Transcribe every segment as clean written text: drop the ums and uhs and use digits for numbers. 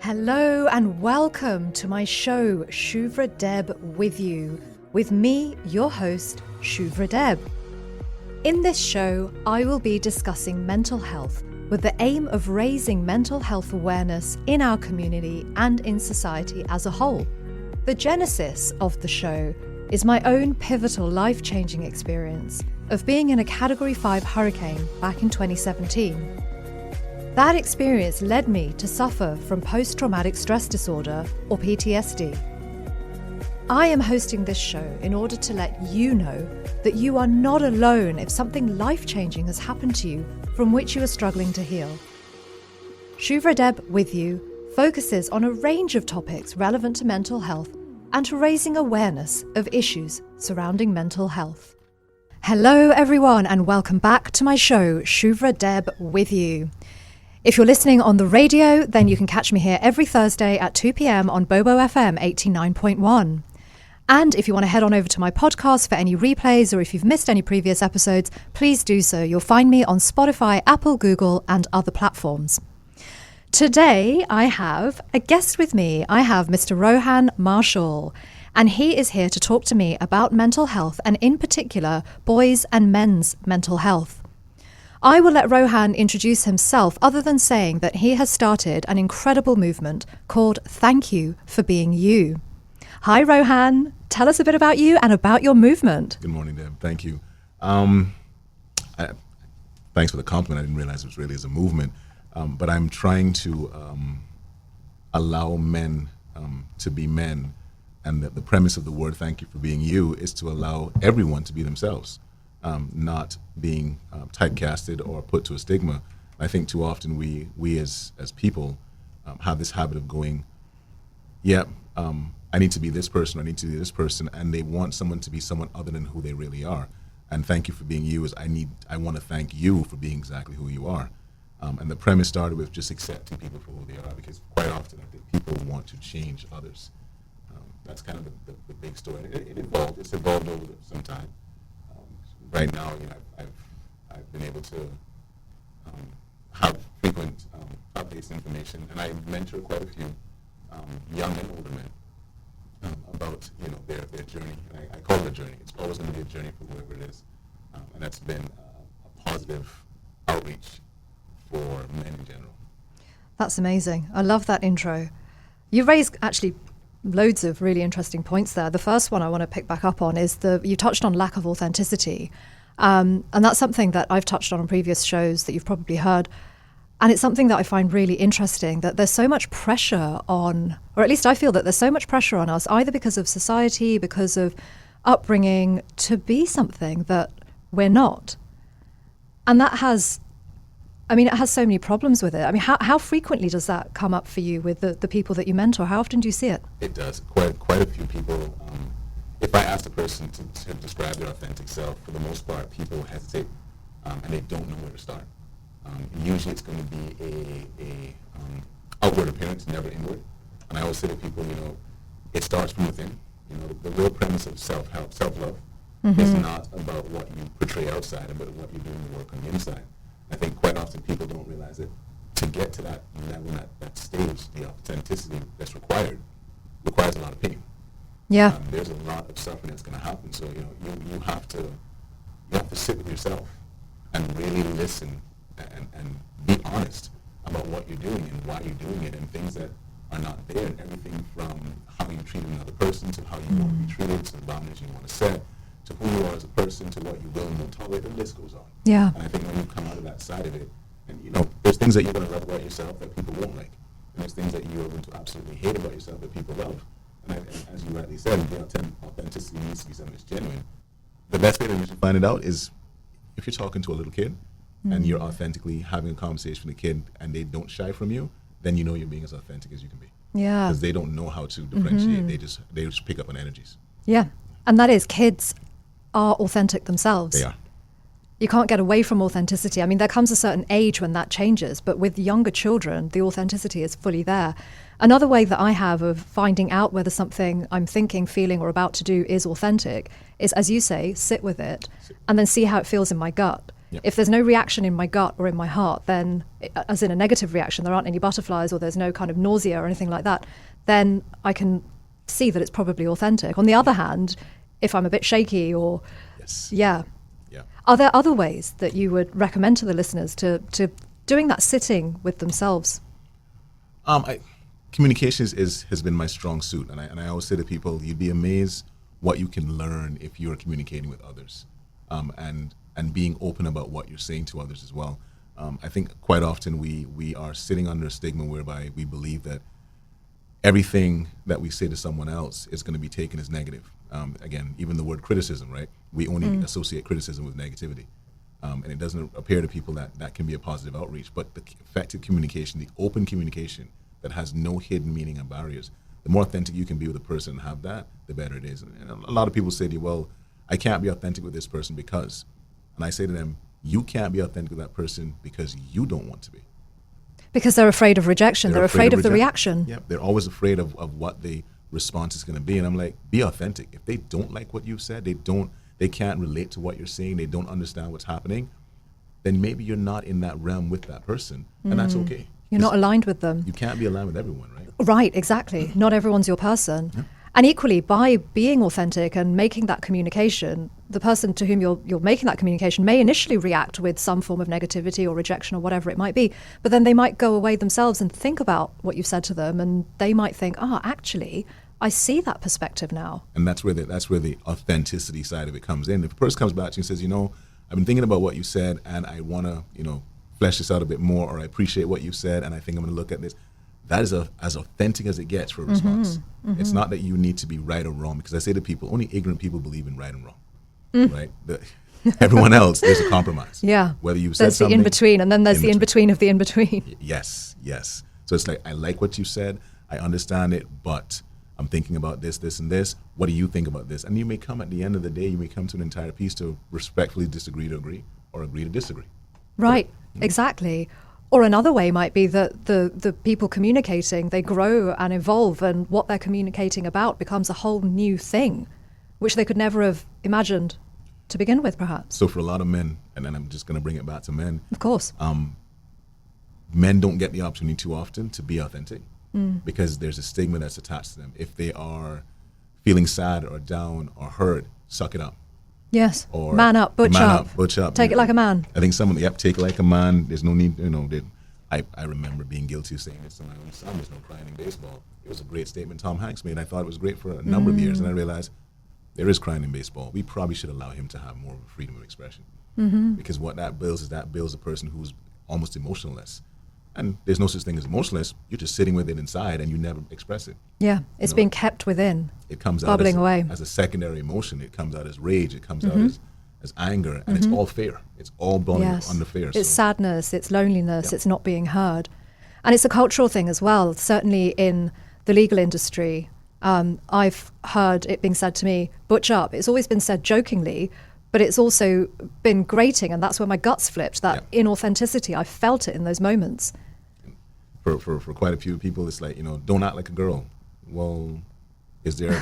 Hello and welcome to my show, Shuvra Deb with you, with me, your host, Shuvra Deb. In this show, I will be discussing mental health with the aim of raising mental health awareness in our community and in society as a whole. The genesis of the show is my own pivotal life-changing experience of being in a Category 5 hurricane back in 2017. That experience led me to suffer from post-traumatic stress disorder, or PTSD. I am hosting this show in order to let you know that you are not alone if something life-changing has happened to you from which you are struggling to heal. Shuvra Deb with you focuses on a range of topics relevant to mental health and to raising awareness of issues surrounding mental health. Hello everyone and welcome back to my show, Shuvra Deb with you. If you're listening on the radio, then you can catch me here every Thursday at 2 p.m. on Bobo FM 89.1. And if you want to head on over to my podcast for any replays or if you've missed any previous episodes, please do so. You'll find me on Spotify, Apple, Google, and other platforms. Today, I have a guest with me. I have Mr. Rohan Marshall, and he is here to talk to me about mental health and in particular, boys and men's mental health. I will let Rohan introduce himself other than saying that he has started an incredible movement called Thank You for Being You. Hi, Rohan. Tell us a bit about you and about your movement. Good morning, Deb. Thank you. Thanks for the compliment. I didn't realize it was really as a movement. But I'm trying to allow men to be men. And the premise of the word Thank You for Being You is to allow everyone to be themselves. Not being typecasted or put to a stigma. I think too often we as people have this habit of going, I need to be this person, I need to be this person, and they want someone to be someone other than who they really are. And Thank You for Being You is I want to thank you for being exactly who you are. And the premise started with just accepting people for who they are, because quite often I think people want to change others. That's kind of the big story. It's evolved over some time. Right now, I've been able to have frequent updates information, and I mentor quite a few young and older men about their journey. And I call it a journey. It's always going to be a journey for whoever it is, and that's been a positive outreach for men in general. That's amazing. I love that intro. You raised actually loads of really interesting points there. The first one I want to pick back up on is you touched on lack of authenticity. And that's something that I've touched on previous shows that you've probably heard. And it's something that I find really interesting, that there's so much pressure on, or at least I feel that there's so much pressure on us, either because of society, because of upbringing, to be something that we're not. And that has so many problems with it. I mean, how frequently does that come up for you with the people that you mentor? How often do you see it? It does. Quite a few people. If I ask a person to describe their authentic self, for the most part, people hesitate and they don't know where to start. Usually it's going to be a outward appearance, never inward. And I always say to people, it starts from within. The real premise of self-help, self-love, is not about what you portray outside, but what you're doing the work on the inside. I think quite often people don't realize that to get to that level, that stage, the authenticity that's requires a lot of pain. Yeah. There's a lot of suffering that's going to happen. So you have to sit with yourself and really listen and be honest about what you're doing and why you're doing it, and things that are not there, and everything from how you treat another person to how you want to be treated, to the boundaries you want to set, to who you are as a person, to what you will and won't tolerate. The list goes on. Yeah. And I think when you come out of that side of it, and there's things that you're going to love about yourself that people won't like, and there's things that you're going to absolutely hate about yourself that people love. And as you rightly said, the authenticity needs to be something that's genuine. The best way that you should find it out is if you're talking to a little kid and you're authentically having a conversation with a kid and they don't shy from you, then you know you're being as authentic as you can be. Yeah. Because they don't know how to differentiate. They just pick up on energies. Yeah. And that is, kids are authentic themselves. They are. You can't get away from authenticity. I mean, there comes a certain age when that changes, but with younger children, the authenticity is fully there. Another way that I have of finding out whether something I'm thinking, feeling, or about to do is authentic is, as you say, sit with it and then see how it feels in my gut. Yep. If there's no reaction in my gut or in my heart, then, as in a negative reaction, there aren't any butterflies or there's no kind of nausea or anything like that, then I can see that it's probably authentic. On the other hand, if I'm a bit shaky or, Yes. yeah. Yeah. Are there other ways that you would recommend to the listeners to doing that sitting with themselves? Communication has been my strong suit, and I always say to people, you'd be amazed what you can learn if you're communicating with others, and being open about what you're saying to others as well. I think quite often we are sitting under a stigma whereby we believe that everything that we say to someone else is going to be taken as negative. Again, even the word criticism, right? We only associate criticism with negativity. And it doesn't appear to people that can be a positive outreach. But the effective communication, the open communication that has no hidden meaning and barriers, the more authentic you can be with a person and have that, the better it is. And a lot of people say to you, well, I can't be authentic with this person because, and I say to them, you can't be authentic with that person because you don't want to be. Because they're afraid of rejection. They're afraid of the reaction. Yeah, they're always afraid of what the response is going to be. And I'm like, be authentic. If they don't like what you've said, they can't relate to what you're saying, they don't understand what's happening, then maybe you're not in that realm with that person. And that's okay. You're not aligned with them. You can't be aligned with everyone, right? Right, exactly. Not everyone's your person. Yeah. And equally, by being authentic and making that communication, the person to whom you're making that communication may initially react with some form of negativity or rejection or whatever it might be, but then they might go away themselves and think about what you've said to them, and they might think, actually, I see that perspective now. And that's where the authenticity side of it comes in. If a person comes back to you and says, I've been thinking about what you said, and I want to, flesh this out a bit more, or I appreciate what you said, and I think I'm going to look at this. That is as authentic as it gets for a response. It's not that you need to be right or wrong, because I say to people, only ignorant people believe in right and wrong, right? Everyone else, there's a compromise. Yeah. Whether you've said there's something. There's the in-between, and then there's the in-between of the in-between. Yes. So it's like, I like what you said, I understand it, but I'm thinking about this, and this. What do you think about this? And you may come at the end of the day, you may come to an entire piece to respectfully disagree to agree, or agree to disagree. Right, exactly. Or another way might be that the people communicating, they grow and evolve, and what they're communicating about becomes a whole new thing, which they could never have imagined to begin with, perhaps. So for a lot of men, and then I'm just going to bring it back to men. Of course. Men don't get the opportunity too often to be authentic because there's a stigma that's attached to them. If they are feeling sad or down or hurt, suck it up. Yes. Or man up, butch up. Take it like a man. I think someone, take it like a man. There's no need, I remember being guilty of saying this to my own son, there's no crying in baseball. It was a great statement Tom Hanks made. I thought it was great for a number of years, and I realized there is crying in baseball. We probably should allow him to have more of a freedom of expression. Because what that builds a person who's almost emotionless. And there's no such thing as emotionless. You're just sitting with it inside and you never express it. Yeah, it's being kept within. It comes bubbling out away as a secondary emotion. It comes out as rage. It comes out as anger. And it's all fear. It's all born under fear. It's sadness. It's loneliness. It's not being heard. And it's a cultural thing as well. Certainly in the legal industry, I've heard it being said to me, butch up. It's always been said jokingly, but it's also been grating, and that's where my guts flipped, that inauthenticity. I felt it in those moments. For quite a few people, it's like, don't act like a girl. Well, is there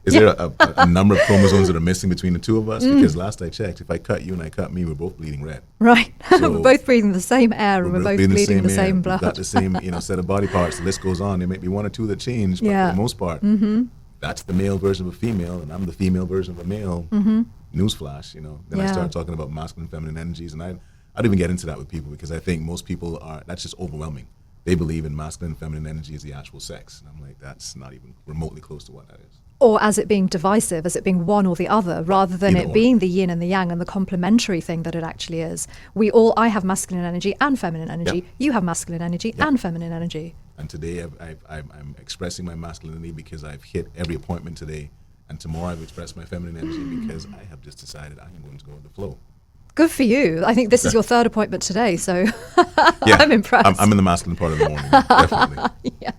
a number of chromosomes that are missing between the two of us? Because last I checked, if I cut you and I cut me, we're both bleeding red. Right. So we're both breathing the same air, and we're both bleeding the same blood. We've got the same set of body parts. The list goes on. There may be one or two that change, but for the most part, that's the male version of a female, and I'm the female version of a male. Newsflash, Then I start talking about masculine and feminine energies, and I don't even get into that with people, because I think most people that's just overwhelming. They believe in masculine and feminine energy as the actual sex. And I'm like, that's not even remotely close to what that is. Or as it being divisive, as it being one or the other, rather than it being the yin and the yang and the complementary thing that it actually is. I have masculine energy and feminine energy. Yep. You have masculine energy and feminine energy. And today I'm expressing my masculinity because I've hit every appointment today. And tomorrow I've expressed my feminine energy because I have just decided I'm going to go with the flow. Good for you. I think this is your third appointment today, so I'm impressed. I'm in the masculine part of the morning, definitely. Yeah,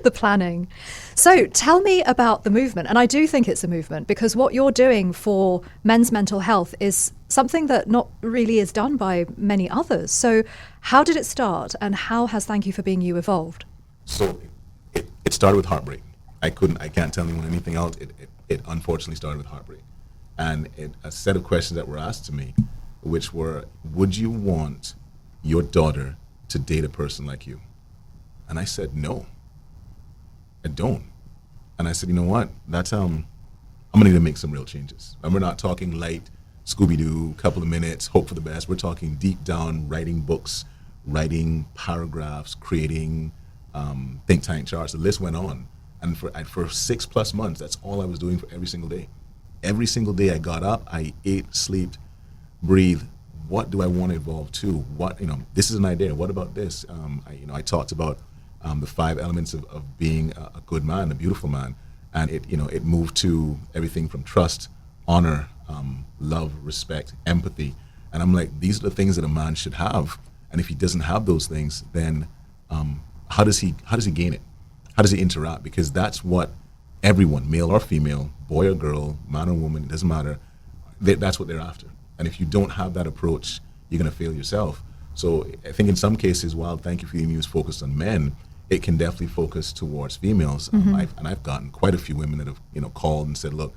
the planning. So tell me about the movement. And I do think it's a movement, because what you're doing for men's mental health is something that not really is done by many others. So how did it start, and how has Thank You for Being You evolved? So it started with heartbreak. I can't tell anyone anything else. It unfortunately started with heartbreak. And a set of questions that were asked to me which were, would you want your daughter to date a person like you? And I said, no, I don't. And I said, you know what? That's I'm gonna need to make some real changes. And we're not talking light Scooby-Doo, couple of minutes, hope for the best. We're talking deep down, writing books, writing paragraphs, creating think tank charts. The list went on. And for 6+ months, that's all I was doing for every single day. Every single day I got up, I ate, slept, breathed. What do I want to evolve to? What, this is an idea. What about this? I talked about the 5 elements of being a good man, a beautiful man. And it moved to everything from trust, honor, love, respect, empathy. And I'm like, these are the things that a man should have. And if he doesn't have those things, then how does he gain it? How does he interact? Because that's what everyone, male or female, boy or girl, man or woman, it doesn't matter, that's what they're after. And if you don't have that approach, you're going to fail yourself. So I think in some cases, while Thank You for Your News focused on men, it can definitely focus towards females. I've gotten quite a few women that have called and said, look,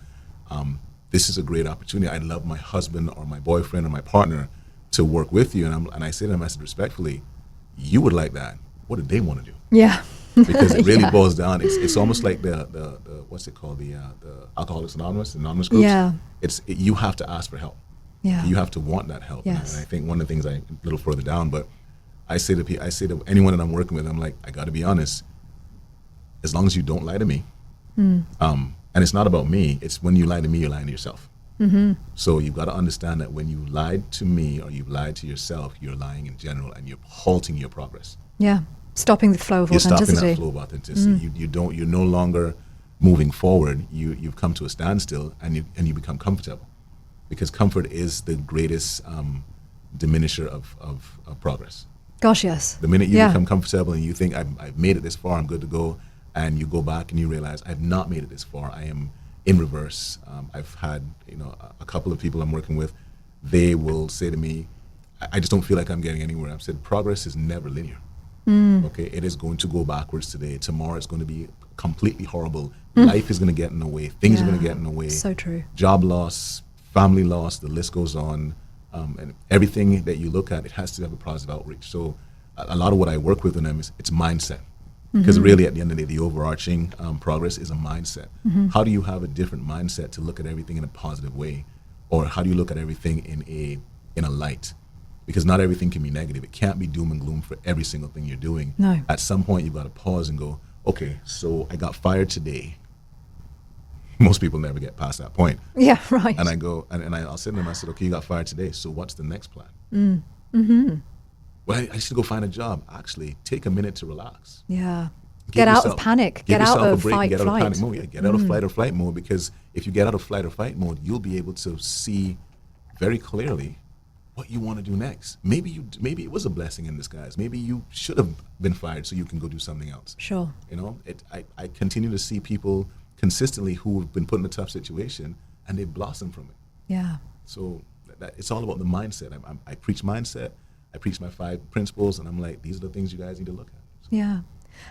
this is a great opportunity. I'd love my husband or my boyfriend or my partner to work with you. And I say to them, I said, respectfully, you would like that. What do they want to do? Yeah. Because it really boils down. It's almost like the what's it called, the Alcoholics Anonymous groups. Yeah. You have to ask for help. Yeah. You have to want that help. Yes. And I think one of the things a little further down, but I say to anyone that I'm working with, I'm like, I got to be honest. As long as you don't lie to me, and it's not about me. It's when you lie to me, you're lying to yourself. Mm-hmm. So you've got to understand that when you lied to me or you've lied to yourself, you're lying in general, and you're halting your progress. Yeah. Stopping the flow of authenticity. You're stopping that flow of authenticity. You're no longer moving forward. You've come to a standstill, and you become comfortable, because comfort is the greatest diminisher of progress. Gosh, yes. The minute you become comfortable and you think I've made it this far, I'm good to go, and you go back and you realize I've not made it this far. I am in reverse. I've had a couple of people I'm working with. They will say to me, I just don't feel like I'm getting anywhere. I've said progress is never linear. Okay, it is going to go backwards today. Tomorrow it's going to be completely horrible. Life is going to get in the way. Things are going to get in the way. So true. Job loss, family loss, the list goes on. And everything that you look at, it has to have a positive outreach. So a lot of what I work with in them it's mindset. Because really at the end of the day, the overarching progress is a mindset. How do you have a different mindset to look at everything in a positive way? Or how do you look at everything in a light? Because not everything can be negative. It can't be doom and gloom for every single thing you're doing. No. At some point, you've got to pause and go, okay, so I got fired today. Most people never get past that point. Yeah, right. And I go, and I'll say to them, I said, okay, you got fired today, so what's the next plan? Well, I should go find a job. Actually, take a minute to relax. Yeah. Get out of panic. Get out of fight, get out flight. of panic mode. Yeah, get out of flight or flight mode, because if you get out of flight or fight mode, you'll be able to see very clearly what you want to do next. Maybe it was a blessing in disguise. Maybe you should have been fired so you can go do something else. Sure. I continue to see people consistently who have been put in a tough situation and they blossom from it. Yeah. So it's all about the mindset. I preach mindset. I preach my 5 principles, and I'm like, these are the things you guys need to look at. So. Yeah.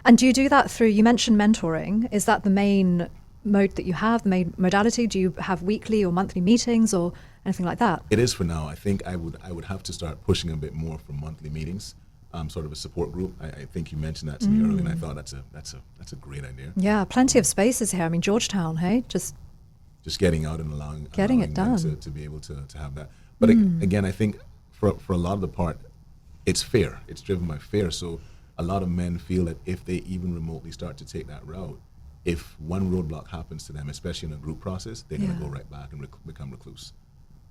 And do you do that through, you mentioned mentoring. Is that the main mode that you have, the main modality? Do you have weekly or monthly meetings or anything like that? It is for now. I think I would have to start pushing a bit more for monthly meetings, sort of a support group. I think you mentioned that to me earlier, and I thought that's a great idea. Yeah, plenty of spaces here. I mean, Georgetown, hey, just getting out and allowing it done to be able to have that. But again, I think for a lot of the part, it's fear. It's driven by fear. So a lot of men feel that if they even remotely start to take that route, if one roadblock happens to them, especially in a group process, they're going to go right back and become recluse.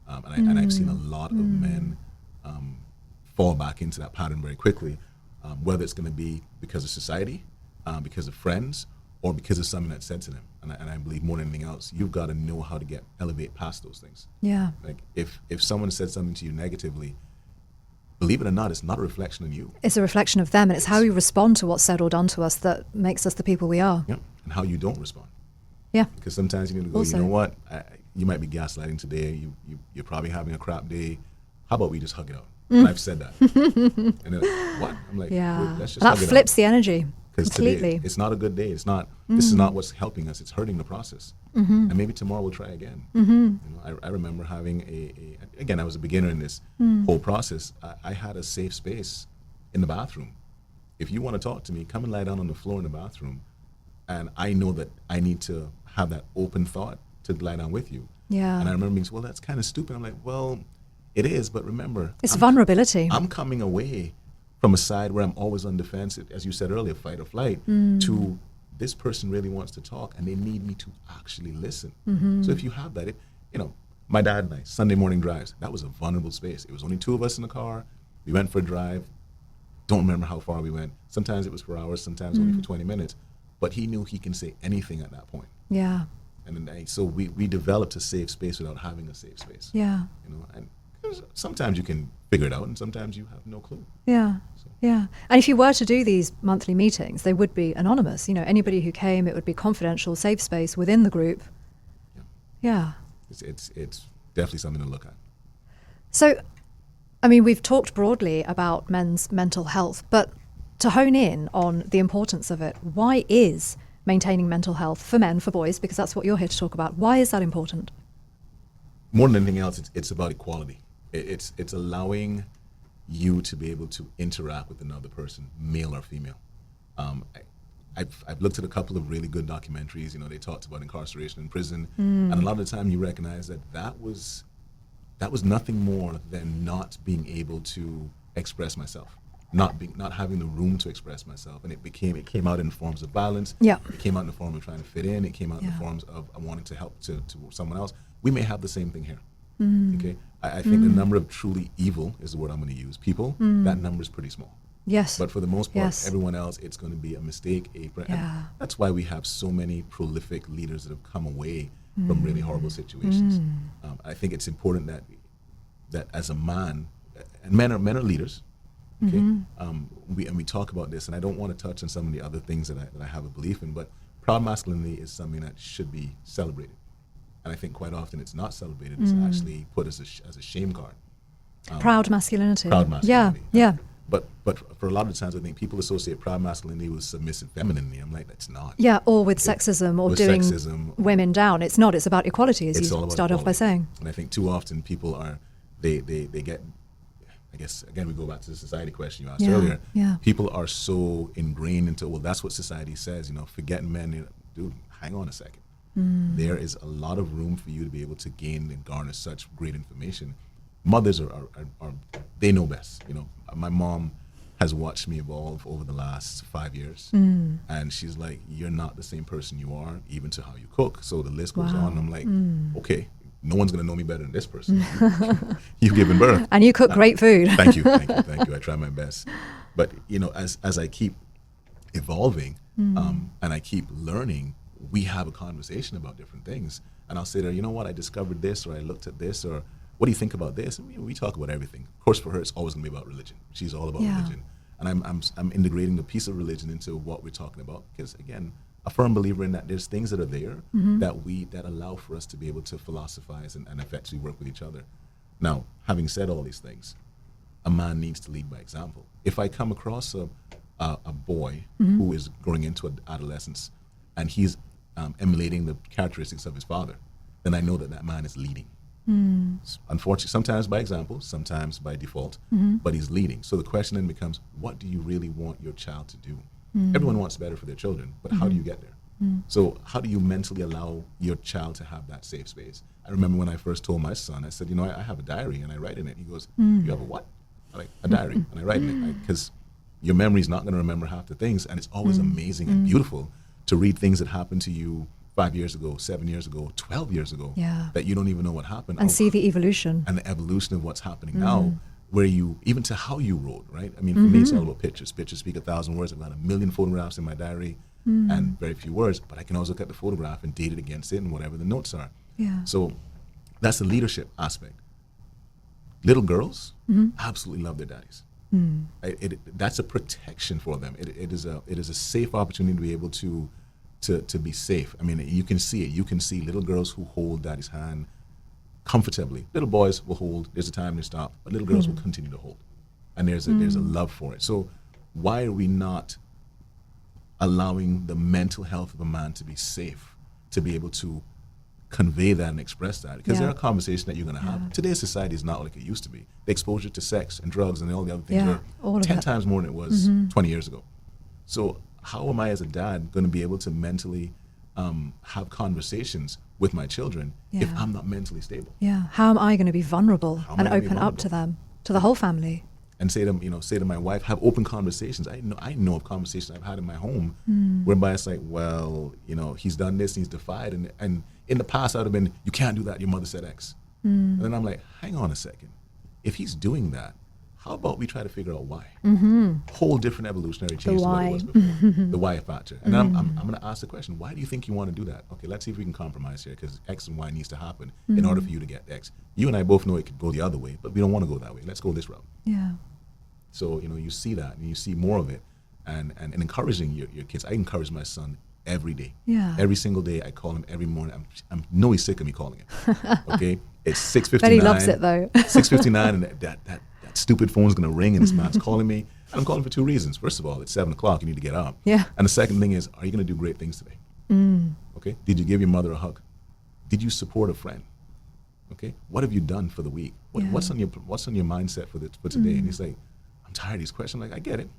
And I've seen a lot of men fall back into that pattern very quickly, whether it's going to be because of society, because of friends, or because of something that's said to them. And I believe more than anything else, you've got to know how to elevate past those things. Yeah. Like if someone said something to you negatively, believe it or not, it's not a reflection on you. It's a reflection of them, and it's how we respond to what's said or done to us that makes us the people we are. Yeah, and how you don't respond. Yeah. Because sometimes you need to go, you know what, you might be gaslighting today, you're probably having a crap day, how about we just hug it out? And I've said that. And they're like, what? I'm like, yeah. let's just that hug it out. flips the energy. Because today, Completely. it's not a good day. It's not, this is not what's helping us. It's hurting the process. And maybe tomorrow we'll try again. You know, I remember having again, I was a beginner in this whole process. I had a safe space in the bathroom. If you want to talk to me, come and lie down on the floor in the bathroom. And I know that I need to have that open thought to lie down with you. Yeah. And I remember being, well, that's kind of stupid. I'm like, well, it is, but remember, It's vulnerability. I'm coming away from a side where I'm always on defense, as you said earlier, fight or flight, to this person really wants to talk and they need me to actually listen. So if you have that, you know, my dad and I, Sunday morning drives, that was a vulnerable space. It was only two of us in the car. We went for a drive. Don't remember how far we went. Sometimes it was for hours, sometimes only for 20 minutes. But he knew he can say anything at that point. Yeah. And then so we developed a safe space without having a safe space. Yeah. You know, and sometimes you can figure it out and sometimes you have no clue. Yeah. Yeah. And if you were to do these monthly meetings, they would be anonymous. You know, anybody who came, it would be confidential, safe space within the group. Yeah. It's definitely something to look at. So, I mean, we've talked broadly about men's mental health, but to hone in on the importance of it, why is maintaining mental health for men, for boys, because that's what you're here to talk about, why is that important? More than anything else, it's about equality. It's allowing you to be able to interact with another person, male or female. I've looked at a couple of really good documentaries. You know, they talked about incarceration in prison, and a lot of the time you recognize that was nothing more than not being able to express myself, not having the room to express myself, and it came out in forms of violence. Yeah. It came out in the form of trying to fit in. It came out in the forms of wanting to help to someone else. We may have the same thing here. Okay, I think the number of truly evil is the word I'm going to use. People, that number is pretty small. Yes. But for the most part, Yes. everyone else, it's going to be a mistake. Yeah. That's why we have so many prolific leaders that have come away from really horrible situations. I think it's important that as a man, and men are leaders. Okay, we talk about this, and I don't want to touch on some of the other things that I have a belief in, but proud masculinity is something that should be celebrated. And I think quite often it's not celebrated. It's actually put as a shame card. Proud masculinity. Proud masculinity. Yeah. But for a lot of times, I think people associate proud masculinity with submissive femininity. I'm like, that's not. Yeah, or with sexism, or with doing sexism, women down. It's not. It's about equality, as it's you all about started off by equality. saying. And I think too often people are, they get, I guess, again, we go back to the society question you asked earlier. Yeah. People are so ingrained into, well, that's what society says, you know, forgetting men. You know, dude, hang on a second. There is a lot of room for you to be able to gain and garner such great information. Mothers are they know best. You know, my mom has watched me evolve over the last 5 years, and she's like, "You're not the same person you are, even to how you cook." So the list goes on. I'm like, okay, no one's gonna know me better than this person. You've given birth, And you cook great food. Thank you. I try my best, but you know, as I keep evolving, and I keep learning, we have a conversation about different things, and I'll say to her, you know what, I discovered this, or I looked at this, or what do you think about this? And we talk about everything. Of course, for her, it's always going to be about religion. She's all about religion, and I'm integrating a piece of religion into what we're talking about, because again, a firm believer in that there's things that are there that allow for us to be able to philosophize and effectively work with each other. Now, having said all these things, a man needs to lead by example. If I come across a boy who is growing into adolescence, and he's emulating the characteristics of his father, then I know that man is leading. Unfortunately, sometimes by example, sometimes by default, but he's leading. So the question then becomes, what do you really want your child to do? Everyone wants better for their children, but how do you get there? So how do you mentally allow your child to have that safe space? I remember when I first told my son, I said, you know, I have a diary and I write in it. He goes, you have a what? I'm like, a diary, and I write in it, because your memory's not going to remember half the things, and it's always amazing and beautiful to read things that happened to you 5 years ago, 7 years ago, 12 years ago, that you don't even know what happened. And see the evolution. And the evolution of what's happening now, where you, even to how you wrote, right? I mean, for me, it's all about pictures. Pictures speak 1,000 words. I've got 1 million photographs in my diary and very few words, but I can always look at the photograph and date it against it and whatever the notes are. Yeah. So that's the leadership aspect. Little girls absolutely love their daddies. That's a protection for them. It is a safe opportunity to be able to be safe. I mean, you can see it. You can see little girls who hold daddy's hand comfortably. Little boys will hold. There's a time they stop, but little girls will continue to hold, and there's a love for it. So why are we not allowing the mental health of a man to be safe, to be able to convey that and express that. Because there are conversations that you're going to have. Today's society is not like it used to be. The exposure to sex and drugs and all the other things are 10 times more than it was 20 years ago. So how am I as a dad going to be able to mentally have conversations with my children if I'm not mentally stable? Yeah. How am I going to be vulnerable and open up to them, to the whole family? And say to my wife, have open conversations. I know of conversations I've had in my home whereby it's like, well, he's done this, he's defied, and in the past I would have been, you can't do that, your mother said X. And then I'm like, hang on a second. If he's doing that, how about we try to figure out why? Whole different evolutionary change to what it was before. The why factor. And then I'm going to ask the question, why do you think you want to do that? Okay, let's see if we can compromise here, because X and Y needs to happen in order for you to get X. You and I both know it could go the other way, but we don't want to go that way. Let's go this route. Yeah. So, you see that, and you see more of it, and encouraging your kids. I encourage my son every day. Yeah. Every single day, I call him every morning. I know he's sick of me calling him. Okay? It's 6:59. But he loves it, though. 6:59, and that stupid phone's going to ring, and this man's calling me. And I'm calling for two reasons. First of all, it's 7 o'clock. You need to get up. Yeah. And the second thing is, are you going to do great things today? Okay? Did you give your mother a hug? Did you support a friend? Okay? What have you done for the week? What's on your mindset for today? And he's like, I'm tired of these questions. I'm like, I get it.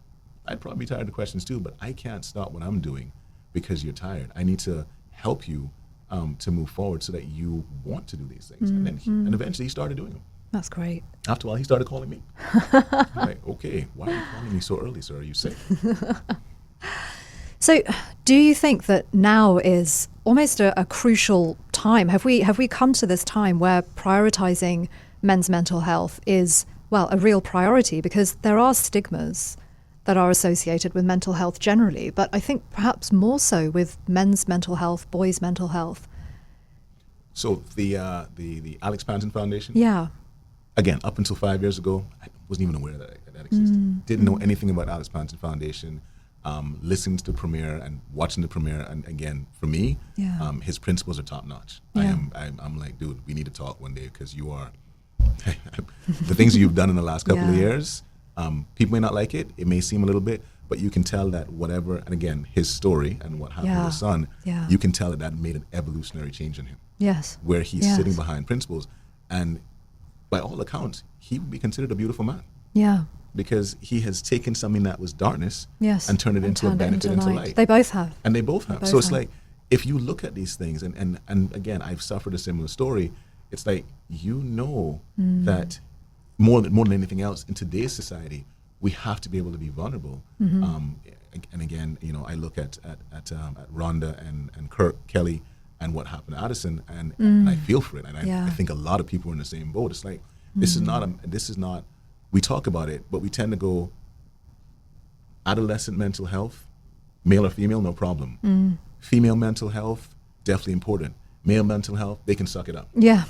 I'd probably be tired of the questions too, but I can't stop what I'm doing because you're tired. I need to help you to move forward so that you want to do these things. And then and eventually he started doing them. That's great. After a while, he started calling me. I'm like, okay, why are you calling me so early, sir? Are you sick? So do you think that now is almost a crucial time? Have we come to this time where prioritizing men's mental health is, well, a real priority? Because there are stigmas that are associated with mental health generally, but I think perhaps more so with men's mental health, boys' mental health. So the Alex Panton Foundation? Yeah. Again, up until 5 years ago, I wasn't even aware that existed. Didn't know anything about Alex Panton Foundation. Listening to the premiere and watching the premiere, and again, for me, his principles are top notch. Yeah. I'm like, dude, we need to talk one day, because you are the things you've done in the last couple of years. People may not like it. It may seem a little bit, but you can tell that whatever, and again, his story and what happened to his son, you can tell that made an evolutionary change in him. Yes. Where he's sitting behind principles, and by all accounts, he would be considered a beautiful man. Yeah. Because he has taken something that was darkness and turned it into a benefit, into light. They both have. And they both have. So it's like, if you look at these things, and again, I've suffered a similar story, it's like, that more than anything else, in today's society, we have to be able to be vulnerable. And again, I look at Rhonda and Kirk Kelly and what happened to Addison, and I feel for it. And I think a lot of people are in the same boat. It's like, this is not, we talk about it, but we tend to go, adolescent mental health, male or female, no problem. Female mental health, definitely important. Male mental health, they can suck it up. Yeah.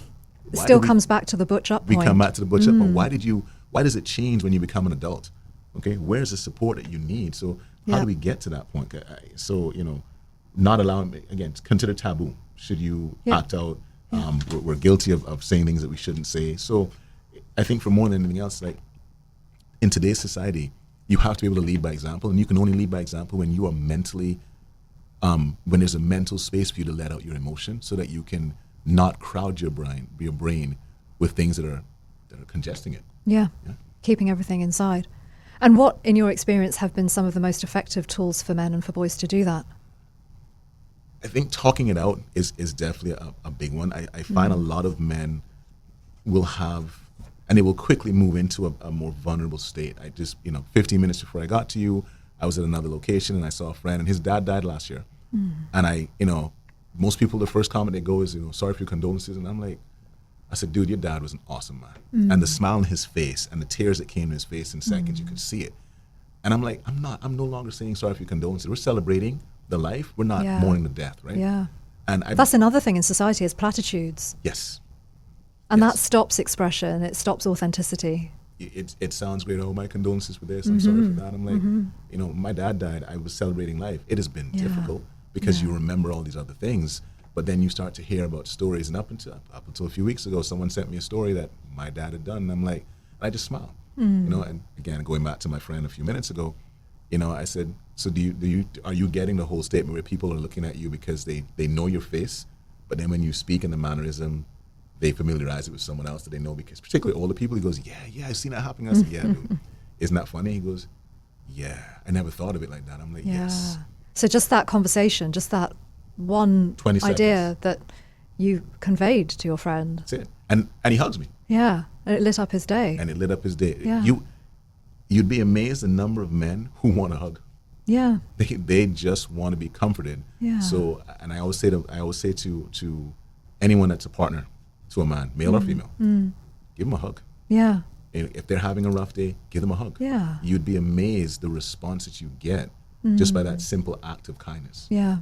It still comes back to the butch up point. We come back to the butch up, but why does it change when you become an adult? Okay, where's the support that you need? So how do we get to that point? So, not allowing, again, consider taboo. Should you act out? We're guilty of saying things that we shouldn't say. So I think for more than anything else, like, in today's society, you have to be able to lead by example, and you can only lead by example when you are mentally, when there's a mental space for you to let out your emotion, so that you can not crowd your brain with things that are congesting it. Yeah. Keeping everything inside. And what, in your experience, have been some of the most effective tools for men and for boys to do that? I think talking it out is definitely a big one. I find a lot of men will have, and they will quickly move into a more vulnerable state. I just, 15 minutes before I got to you, I was at another location and I saw a friend, and his dad died last year. And most people, the first comment they go is, sorry for your condolences. And I'm like, I said, dude, your dad was an awesome man. And the smile on his face and the tears that came in his face in seconds, you could see it. And I'm like, I'm no longer saying sorry for your condolences. We're celebrating the life. We're not mourning the death, right? Yeah. And that's another thing in society, is platitudes. Yes. And that stops expression. It stops authenticity. It sounds great. Oh, my condolences for this. I'm sorry for that. I'm like, my dad died. I was celebrating life. It has been difficult because you remember all these other things, but then you start to hear about stories. And up until a few weeks ago, someone sent me a story that my dad had done, and I'm like, I just smiled. And again, going back to my friend a few minutes ago, I said, so are you getting the whole statement where people are looking at you because they know your face, but then when you speak in the mannerism, they familiarize it with someone else that they know, because particularly older people, he goes, yeah, I've seen that happening. I said, yeah, dude. Isn't that funny? He goes, yeah, I never thought of it like that. I'm like, yes. So just that conversation, just that one 20 idea seconds. that you conveyed to your friend. That's it. And he hugs me. Yeah, and it lit up his day. And it lit up his day. Yeah. You'd be amazed the number of men who want to hug. Yeah. They just want to be comforted. Yeah. So, and I always say to anyone that's a partner to a man, male or female, give them a hug. Yeah. If they're having a rough day, give them a hug. Yeah. You'd be amazed the response that you get just by that simple act of kindness. Yeah.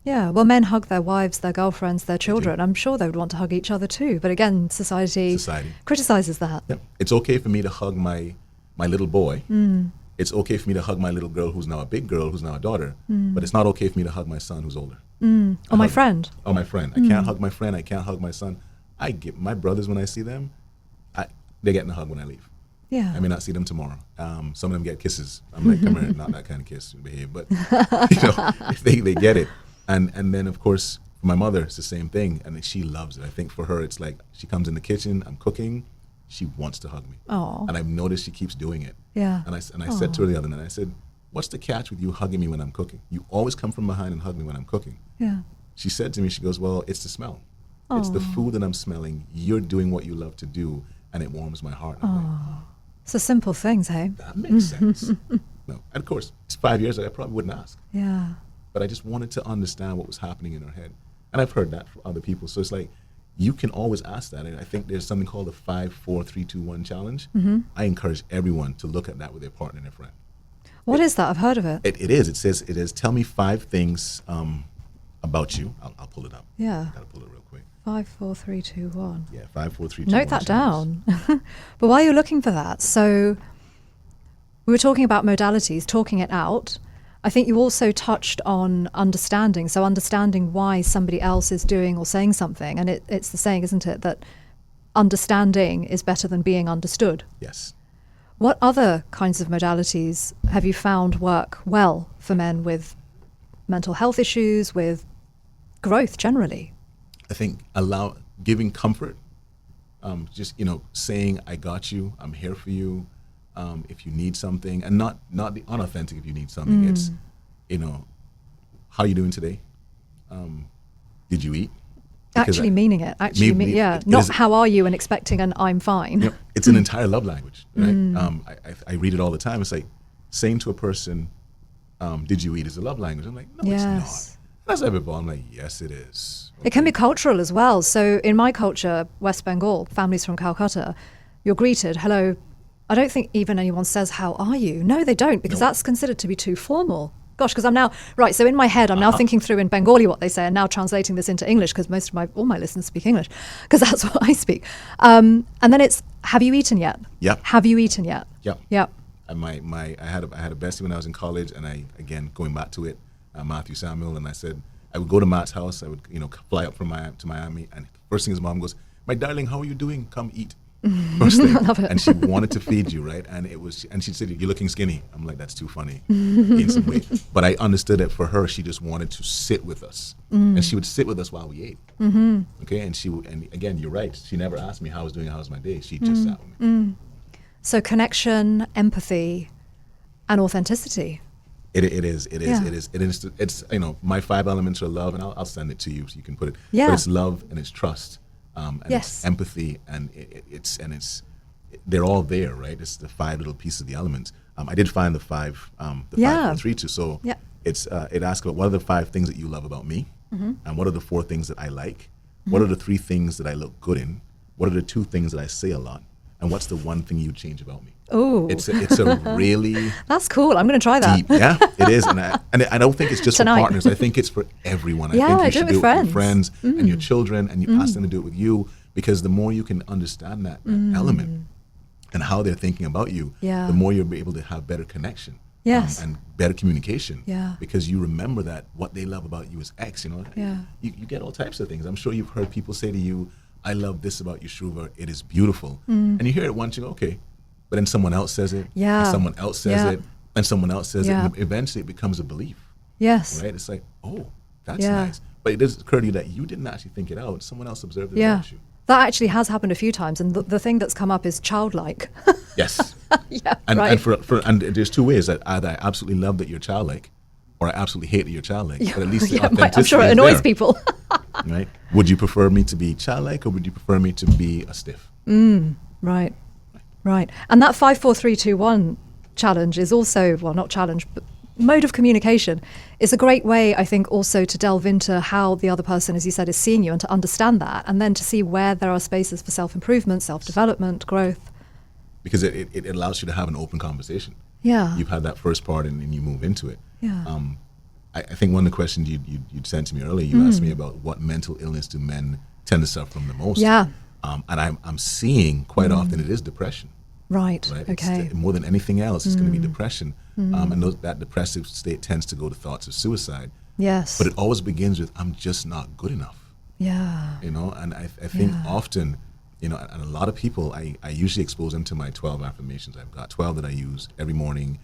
Yeah. Well, men hug their wives, their girlfriends, their children. I'm sure they would want to hug each other too. But again, society criticizes that. Yep. It's okay for me to hug my little boy. It's okay for me to hug my little girl who's now a big girl, who's now a daughter. But it's not okay for me to hug my son who's older. Or my friend. Oh, my friend. I can't hug my friend. I can't hug my son. I get my brothers when I see them. They're getting a hug when I leave. Yeah. I may not see them tomorrow. Some of them get kisses. I'm like, come here, not that kind of kiss, behave. But they get it. And then of course for my mother it's the same thing, and she loves it. I think for her it's like she comes in the kitchen, I'm cooking, she wants to hug me. Oh. And I've noticed she keeps doing it. Yeah. And I said to her the other night, I said, what's the catch with you hugging me when I'm cooking? You always come from behind and hug me when I'm cooking. Yeah. She said to me, she goes, well, it's the smell. It's the food that I'm smelling. You're doing what you love to do, and it warms my heart. So simple things, hey? That makes sense. No, and of course, it's 5 years ago, I probably wouldn't ask. Yeah. But I just wanted to understand what was happening in her head. And I've heard that from other people. So it's like, you can always ask that. And I think there's something called the 5, 4, 3, 2, 1 challenge. I encourage everyone to look at that with their partner and their friend. What is that? I've heard of it. It is. It says, tell me 5 things about you. I'll pull it up. Yeah. Got to pull it real quick. 5, 4, 3, 2, 1. Yeah, 5, 4, 3, 2, Note 1 that challenge. down. But while you're looking for that, so we were talking about modalities, talking it out. I think you also touched on understanding. So understanding why somebody else is doing or saying something. And it's the saying, isn't it, that understanding is better than being understood. Yes. What other kinds of modalities have you found work well for men with mental health issues, with growth generally? I think giving comfort, just, saying, I got you, I'm here for you. If you need something, and not the unauthentic if you need something. It's, how are you doing today? Did you eat? Because actually meaning it. Not how are you and expecting an I'm fine. It's an entire love language, right? I read it all the time. It's like saying to a person, did you eat is a love language. I'm like, no, it's not. That's everybody. I'm like, yes, it is. Okay. It can be cultural as well. So in my culture, West Bengal, families from Calcutta, you're greeted, hello. I don't think even anyone says, how are you? No, they don't, because that's considered to be too formal. Gosh, because I'm now, right, so in my head, I'm now thinking through in Bengali what they say and now translating this into English, because all my listeners speak English, because that's what I speak. And then it's, have you eaten yet? Yep. Have you eaten yet? Yep. Yep. And I had a bestie when I was in college, and again, going back to it, Matthew Samuel, and I said, I would go to Matt's house, I would, fly up from to Miami, and first thing his mom goes, my darling, how are you doing? Come eat. First thing. Love it. And she wanted to feed you, right? And she said, you're looking skinny. I'm like, that's too funny. Gain some weight. But I understood that for her, she just wanted to sit with us. And she would sit with us while we ate. Okay, and again, you're right. She never asked me how I was doing, how was my day. She just sat with me. So connection, empathy, and authenticity. It is. It's my 5 elements are love, and I'll send it to you so you can put it. Yeah. But it's love and it's trust. And it's empathy, and they're all there, right? It's the 5 little pieces of the elements. I did find the 5, 5, 4, 3, 2. So it asks about what are the 5 things that you love about me, and what are the 4 things that I like, what are the 3 things that I look good in, what are the 2 things that I say a lot, and what's the 1 thing you change about me. Oh, it's a really that's cool. I'm going to try that. Deep, yeah, it is, and I don't think it's just Tonight. for partners. I think it's for everyone. I think you should do it with your friends and your children, and you ask them to do it with you, because the more you can understand that element and how they're thinking about you, the more you'll be able to have better connection. Yes. And better communication. Yeah. Because you remember that what they love about you is X. Yeah. You get all types of things. I'm sure you've heard people say to you, I love this about you, Shuvra. It is beautiful. And you hear it once, you go, okay. But then someone else says it. Yeah. And someone else says it. and someone else says Yeah. it, and eventually it becomes a belief, Yes. right? It's like, oh, that's Yeah. nice. But it does occur to you that you didn't actually think it out. Someone else observed it Yeah. about you. That actually has happened a few times. And the thing that's come up is childlike. Yes. Yeah. And, right. and there's two ways that either I absolutely love that you're childlike, or I absolutely hate that you're childlike. But at least the Yeah, authenticity I'm sure it is annoys there, people. right? Would you prefer me to be childlike, or would you prefer me to be a stiff? Right. Right. And that 5-4-3-2-1 challenge is also, well, not challenge, but mode of communication is a great way, I think, also to delve into how the other person, as you said, is seeing you, and to understand that, and then to see where there are spaces for self-improvement, self-development, growth. Because it allows you to have an open conversation. Yeah. You've had that first part, and then you move into it. Yeah. I think one of the questions you'd sent to me earlier, you asked me about what mental illness do men tend to suffer from the most. Yeah. And I'm seeing quite often it is depression. Right. Right? Okay. It's more than anything else, it's going to be depression. And that depressive state tends to go to thoughts of suicide. Yes. But it always begins with, I'm just not good enough. Yeah. You know, and I think Yeah. often, you know, and a lot of people, I usually expose them to my 12 affirmations. I've got 12 that I use every morning.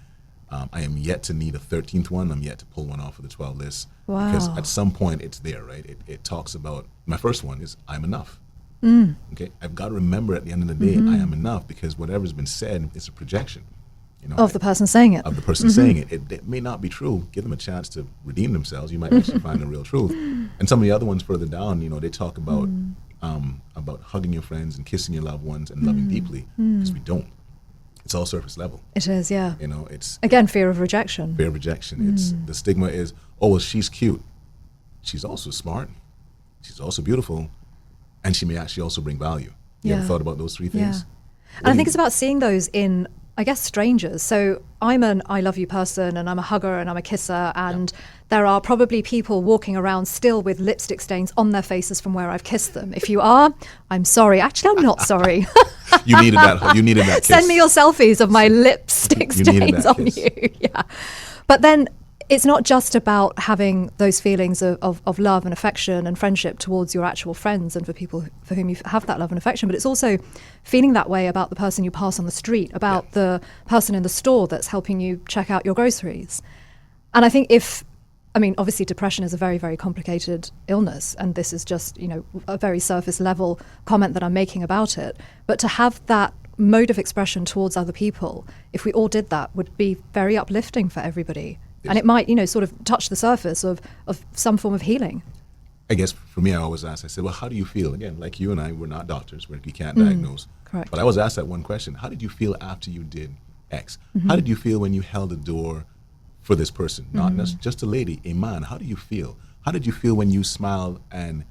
I am yet to need a 13th one. I'm yet to pull one off of the 12 list. Wow. Because at some point it's there, right? It talks about, my first one is, I'm enough. Okay, I've got to remember at the end of the day, I am enough, because whatever's been said is a projection. You know, Of the person saying it. of the person saying it. It may not be true. Give them a chance to redeem themselves. You might actually find the real truth. And some of the other ones further down, you know, they talk about hugging your friends and kissing your loved ones and loving deeply, because we don't. It's all surface level. It is, yeah. You know, it's Again, fear of rejection. fear of rejection. It's the stigma is, oh well, she's cute. She's also smart. She's also beautiful, and she may actually also bring value. You ever Yeah. thought about those three Yeah. things? And I think it's about seeing those in, I guess, strangers. So I'm an I love you person, and I'm a hugger, and I'm a kisser, and there are probably people walking around still with lipstick stains on their faces from where I've kissed them. If you are, I'm sorry. Actually, I'm not sorry. You needed that. You needed that kiss. Send me your selfies of my lipstick You needed stains that on kiss. you. Yeah. But then it's not just about having those feelings of love and affection and friendship towards your actual friends and for people for whom you have that love and affection, but it's also feeling that way about the person you pass on the street, about the person in the store that's helping you check out your groceries. And I think obviously depression is a very, very complicated illness, and this is just, you know, a very surface level comment that I'm making about it. But to have that mode of expression towards other people, if we all did that, would be very uplifting for everybody. And it might, you know, sort of touch the surface of some form of healing. I guess for me, I always ask, I said, well, how do you feel? Again, like you and I, we're not doctors, we can't diagnose. Correct. But I was asked that one question, how did you feel after you did X? How did you feel when you held the door for this person? Not just a lady, a man. How do you feel? How did you feel when you smiled and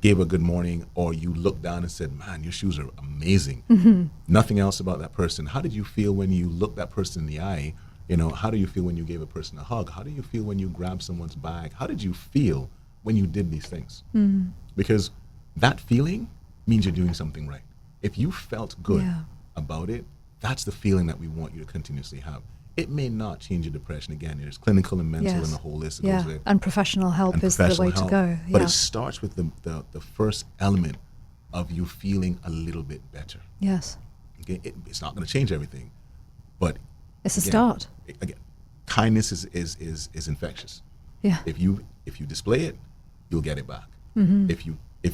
gave a good morning, or you looked down and said, man, your shoes are amazing? Nothing else about that person. How did you feel when you looked that person in the eye? You know, how do you feel when you gave a person a hug? How do you feel when you grabbed someone's bag? How did you feel when you did these things? Because that feeling means you're doing something right. If you felt good about it, that's the feeling that we want you to continuously have. It may not change your depression. Again, there's clinical and mental and the whole list that goes with it. And professional help And is the professional way to help. go. But it starts with the first element of you feeling a little bit better. Yes. Okay? It's not going to change everything, but It's a again, start. Again, kindness is infectious. Yeah. If you display it, you'll get it back. If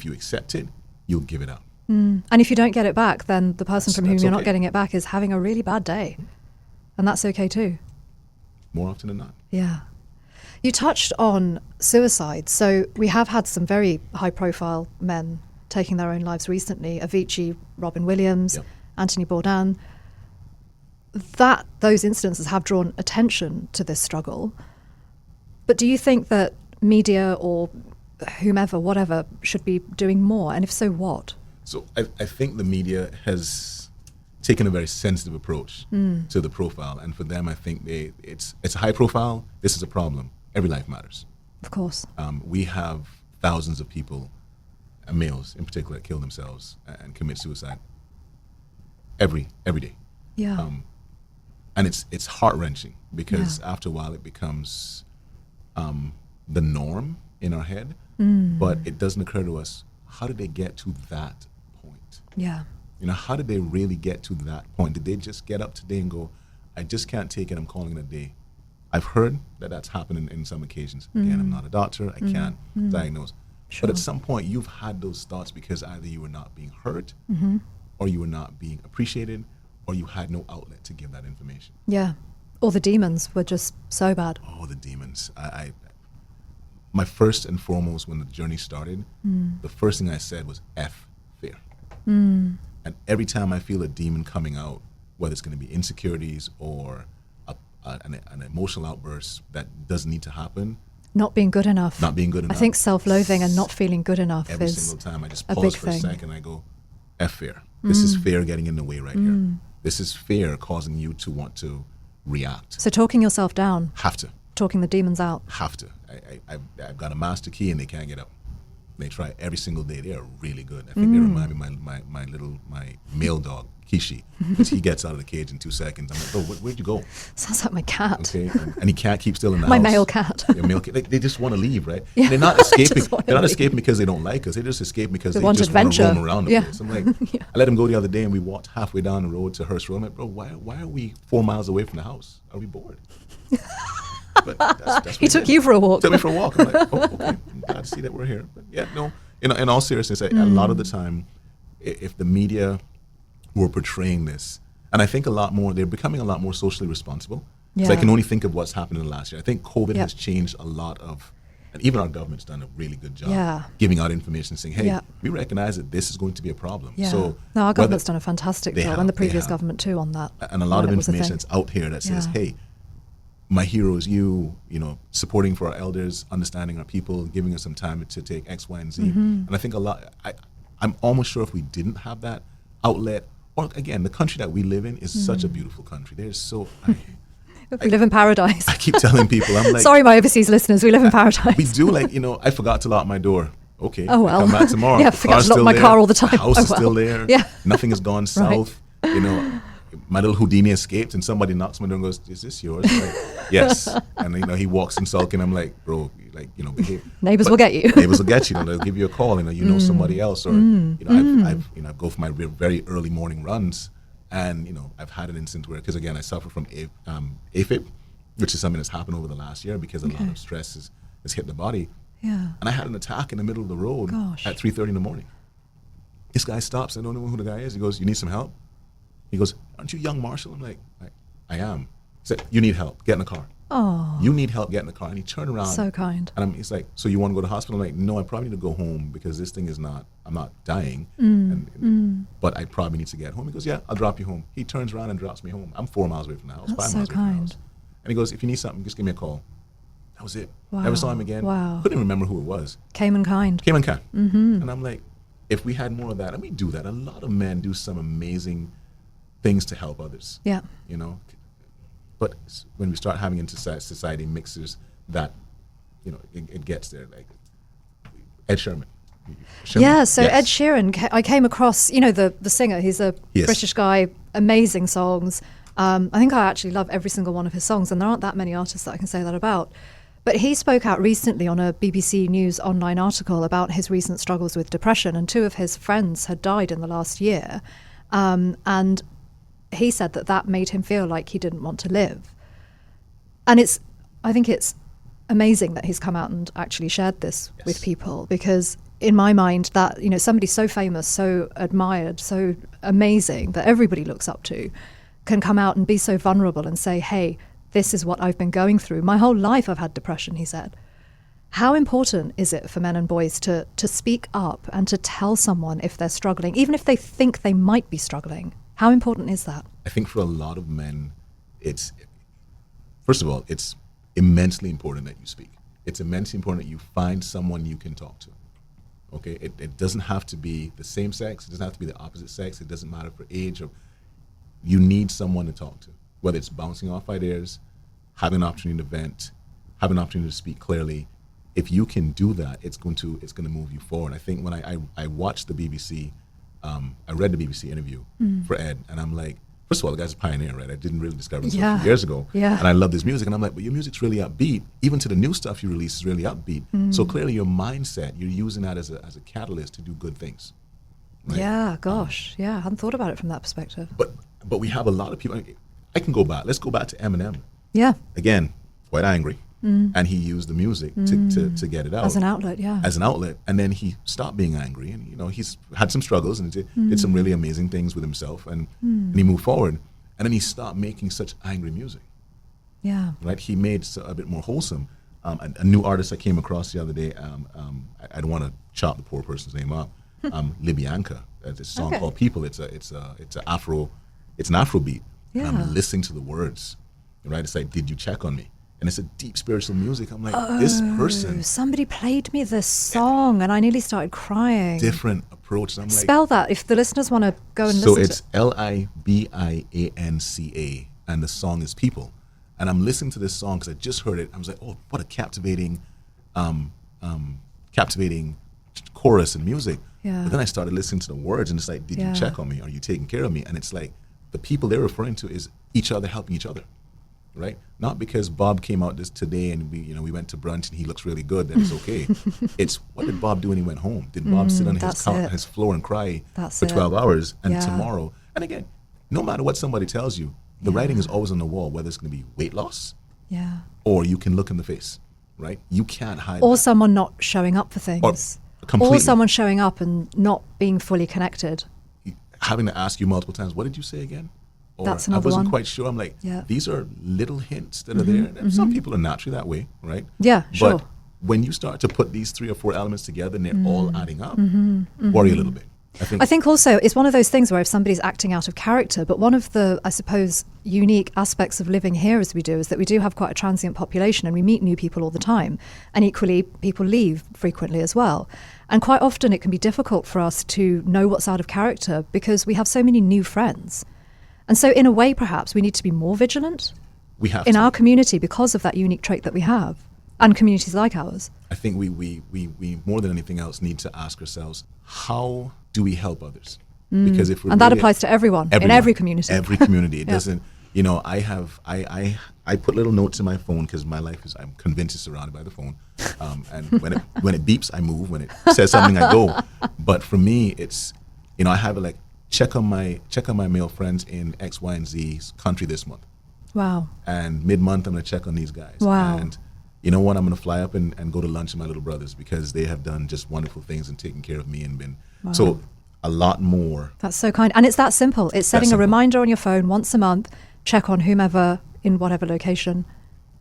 you accept it, you'll give it out. And if you don't get it back, then the person from whom That's you're not okay. getting it back is having a really bad day. And that's okay too. More often than not. Yeah. You touched on suicide. So we have had some very high profile men taking their own lives recently. Avicii, Robin Williams, Yep. Anthony Bourdain. Those instances have drawn attention to this struggle. But do you think that media or whomever, whatever, should be doing more? And if so, what? So I think the media has taken a very sensitive approach to the profile. And for them, I think it's a high profile. This is a problem. Every life matters. Of course. We have thousands of people, males in particular, that kill themselves and commit suicide every day. Yeah. And it's heart-wrenching because after a while it becomes the norm in our head, but it doesn't occur to us, how did they get to that point? Yeah. You know, how did they really get to that point? Did they just get up today and go, I just can't take it. I'm calling it a day. I've heard that that's happened in some occasions. Again, I'm not a doctor. I can't diagnose. Sure. But at some point, you've had those thoughts because either you were not being heard, or you were not being appreciated, or you had no outlet to give that information. Yeah. Or the demons were just so bad. Oh, the demons. My first and foremost, when the journey started, the first thing I said was F, fear. And every time I feel a demon coming out, whether it's going to be insecurities or an emotional outburst that doesn't need to happen. Not being good enough. Not being good enough. I think self-loathing and not feeling good enough every is single time I just a pause big for a thing. second and I go, F fear. This is fear getting in the way right here. This is fear causing you to want to react. So talking yourself down. Have to. Talking the demons out. Have to. I've got a master key and they can't get up. They try every single day. They are really good. I think they remind me of my male dog, Kishi, because he gets out of the cage in 2 seconds. I'm like, oh, where'd you go? Sounds like my cat. Okay, and he can't keep still in the My house. male cat. Your male cat. They just want to leave, right? Yeah. They're not escaping. Just wanna They're not leave. escaping because they don't like us. They just escape because They they want just want to adventure. roam around the Yeah. place. I'm like, Yeah. I let him go the other day, and we walked halfway down the road to Hearst Road. I'm like, bro, why are we 4 miles away from the house? Are we bored? But that's what He took did. you for a walk. Took me for a walk. I'm like, oh, okay. I'm glad to see that we're here. But yeah, no. In all seriousness, a lot of the time, if the media were portraying this, and I think they're becoming a lot more socially responsible. So I Yeah. can only think of what's happened in the last year. I think COVID Yeah. has changed a lot of, and even our government's done a really good job Yeah. giving out information, saying, hey, Yeah. we recognize that this is going to be a problem. Yeah. So no, our whether- government's done a fantastic They job, have, and the they previous have. government too on that. and a lot of when it was a information thing. that's out here that says, Yeah. hey, my hero is you know, supporting for our elders, understanding our people, giving us some time to take X, Y, and Z. And I think I'm almost sure if we didn't have that outlet, or again, the country that we live in is such a beautiful country. There's We live in paradise. I keep telling people, I'm like, Sorry, my overseas listeners, we live in paradise. we do, like, I forgot to lock my door. Okay, Oh, I well. come back tomorrow. Yeah, The forgot car's to lock still my there. car all the time. The house Oh, is still well. there. Yeah. Nothing has gone south. My little Houdini escaped, and somebody knocks on my door and goes, "Is this yours?" I'm like, yes. And he walks in sulking. I'm like, bro, behave. Neighbors But will get you. Neighbors will get you. They'll give you a call. You know somebody else, or I go for my very early morning runs, and I've had an instance where, because again, I suffer from AFib, which is something that's happened over the last year because a lot of stress has hit the body. Yeah. And I had an attack in the middle of the road Gosh. at 3:30 in the morning. This guy stops. I don't know who the guy is. He goes, "You need some help?" He goes, "Aren't you young Marshall?" I'm like, I am. He said, "You need help. Get in the car." Oh, You need help. Get in the car. And he turned around. so kind. And he's like, "So you want to go to the hospital?" I'm like, "No, I probably need to go home because this thing is not, I'm not dying. But I probably need to get home." He goes, "Yeah, I'll drop you home." He turns around and drops me home. I'm 4 miles away from the house, That's 5 so miles away from the kind. house. And he goes, "If you need something, just give me a call." That was it. Wow. Never saw him again. Wow. Couldn't remember who it was. Came in kind. Came and came. And I'm like, if we had more of that, and we do that, a lot of men do some amazing things to help others. Yeah. But when we start having into society mixers that, it gets there. Like Ed Sheeran. Yeah, so Yes. Ed Sheeran, I came across, the singer. He's a Yes. British guy, amazing songs. I think I actually love every single one of his songs, and there aren't that many artists that I can say that about. But he spoke out recently on a BBC News online article about his recent struggles with depression, and 2 of his friends had died in the last year. And he said that made him feel like he didn't want to live. And I think it's amazing that he's come out and actually shared this with people, because in my mind that, somebody so famous, so admired, so amazing that everybody looks up to can come out and be so vulnerable and say, hey, this is what I've been going through. My whole life I've had depression, he said. How important is it for men and boys to speak up and to tell someone if they're struggling, even if they think they might be struggling? How important is that? I think for a lot of men, first of all, it's immensely important that you speak. It's immensely important that you find someone you can talk to. Okay, it doesn't have to be the same sex. It doesn't have to be the opposite sex. It doesn't matter for age. You need someone to talk to, whether it's bouncing off ideas, having an opportunity to vent, having an opportunity to speak clearly. If you can do that, it's going to move you forward. I think when I watched the BBC, I read the BBC interview for Ed, and I'm like, first of all, the guy's a pioneer, right? I didn't really discover him until a few years ago. Yeah. And I love his music, and I'm like, but your music's really upbeat. Even to the new stuff you release is really upbeat. So clearly your mindset, you're using that as a catalyst to do good things. Right? Yeah, gosh. I hadn't thought about it from that perspective. But we have a lot of people. I can go back. Let's go back to Eminem. Yeah. Again, quite angry. And he used the music to get it out. As an outlet, yeah. As an outlet. And then he stopped being angry. And, you know, he's had some struggles and did some really amazing things with himself. And he moved forward. And then he stopped making such angry music. Yeah. Right? He made a bit more wholesome. A new artist I came across the other day, I don't want to chop the poor person's name up, Libyanka. It's a song called People. It's an Afro beat. Yeah. And I'm listening to the words. Right? It's like, did you check on me? And it's a deep spiritual music. I'm like, this person. Somebody played me this song and I nearly started crying. Different approach. I'm like, spell that if the listeners want to go and so listen it's Libyanca, and the song is People. And I'm listening to this song because I just heard it. I was like, oh, what a captivating chorus and music. Yeah. But then I started listening to the words and it's like, did you check on me? Are you taking care of me? And it's like, the people they're referring to is each other helping each other. Right? Not because Bob came out this today and we went to brunch and he looks really good, that it's okay. It's what did Bob do when he went home? Did Bob sit on his floor and cry for 12 hours? And tomorrow, and again, no matter what somebody tells you, the writing is always on the wall, whether it's going to be weight loss or you can look in the face, right? You can't hide or that. Someone not showing up for things. Or someone showing up and not being fully connected. Having to ask you multiple times, what did you say again? Or that's another I wasn't one. quite sure. I'm like, these are little hints that are there. And some people are naturally that way, right? Yeah, sure. But when you start to put these 3 or 4 elements together and they're all adding up, worry a little bit. I think also it's one of those things where if somebody's acting out of character, but one of the, I suppose, unique aspects of living here as we do is that we do have quite a transient population and we meet new people all the time. And equally, people leave frequently as well. And quite often it can be difficult for us to know what's out of character because we have so many new friends. And so in a way, perhaps we need to be more vigilant in our community because of that unique trait that we have and communities like ours. I think we more than anything else need to ask ourselves, how do we help others? Because if and that applies to everyone in every community. Every community. It doesn't, you know, I put little notes in my phone because my life is, I'm convinced it's surrounded by the phone. And when it beeps, I move. When it says something, I go. But for me, it's, you know, I have it like, check on my male friends in X, Y, and Z country this month. Wow. And mid-month, I'm going to check on these guys. Wow. And you know what? I'm going to fly up and go to lunch with my little brothers because they have done just wonderful things and taken care of me and been so a lot more. That's so kind. And it's that simple. It's setting a reminder on your phone once a month, check on whomever in whatever location.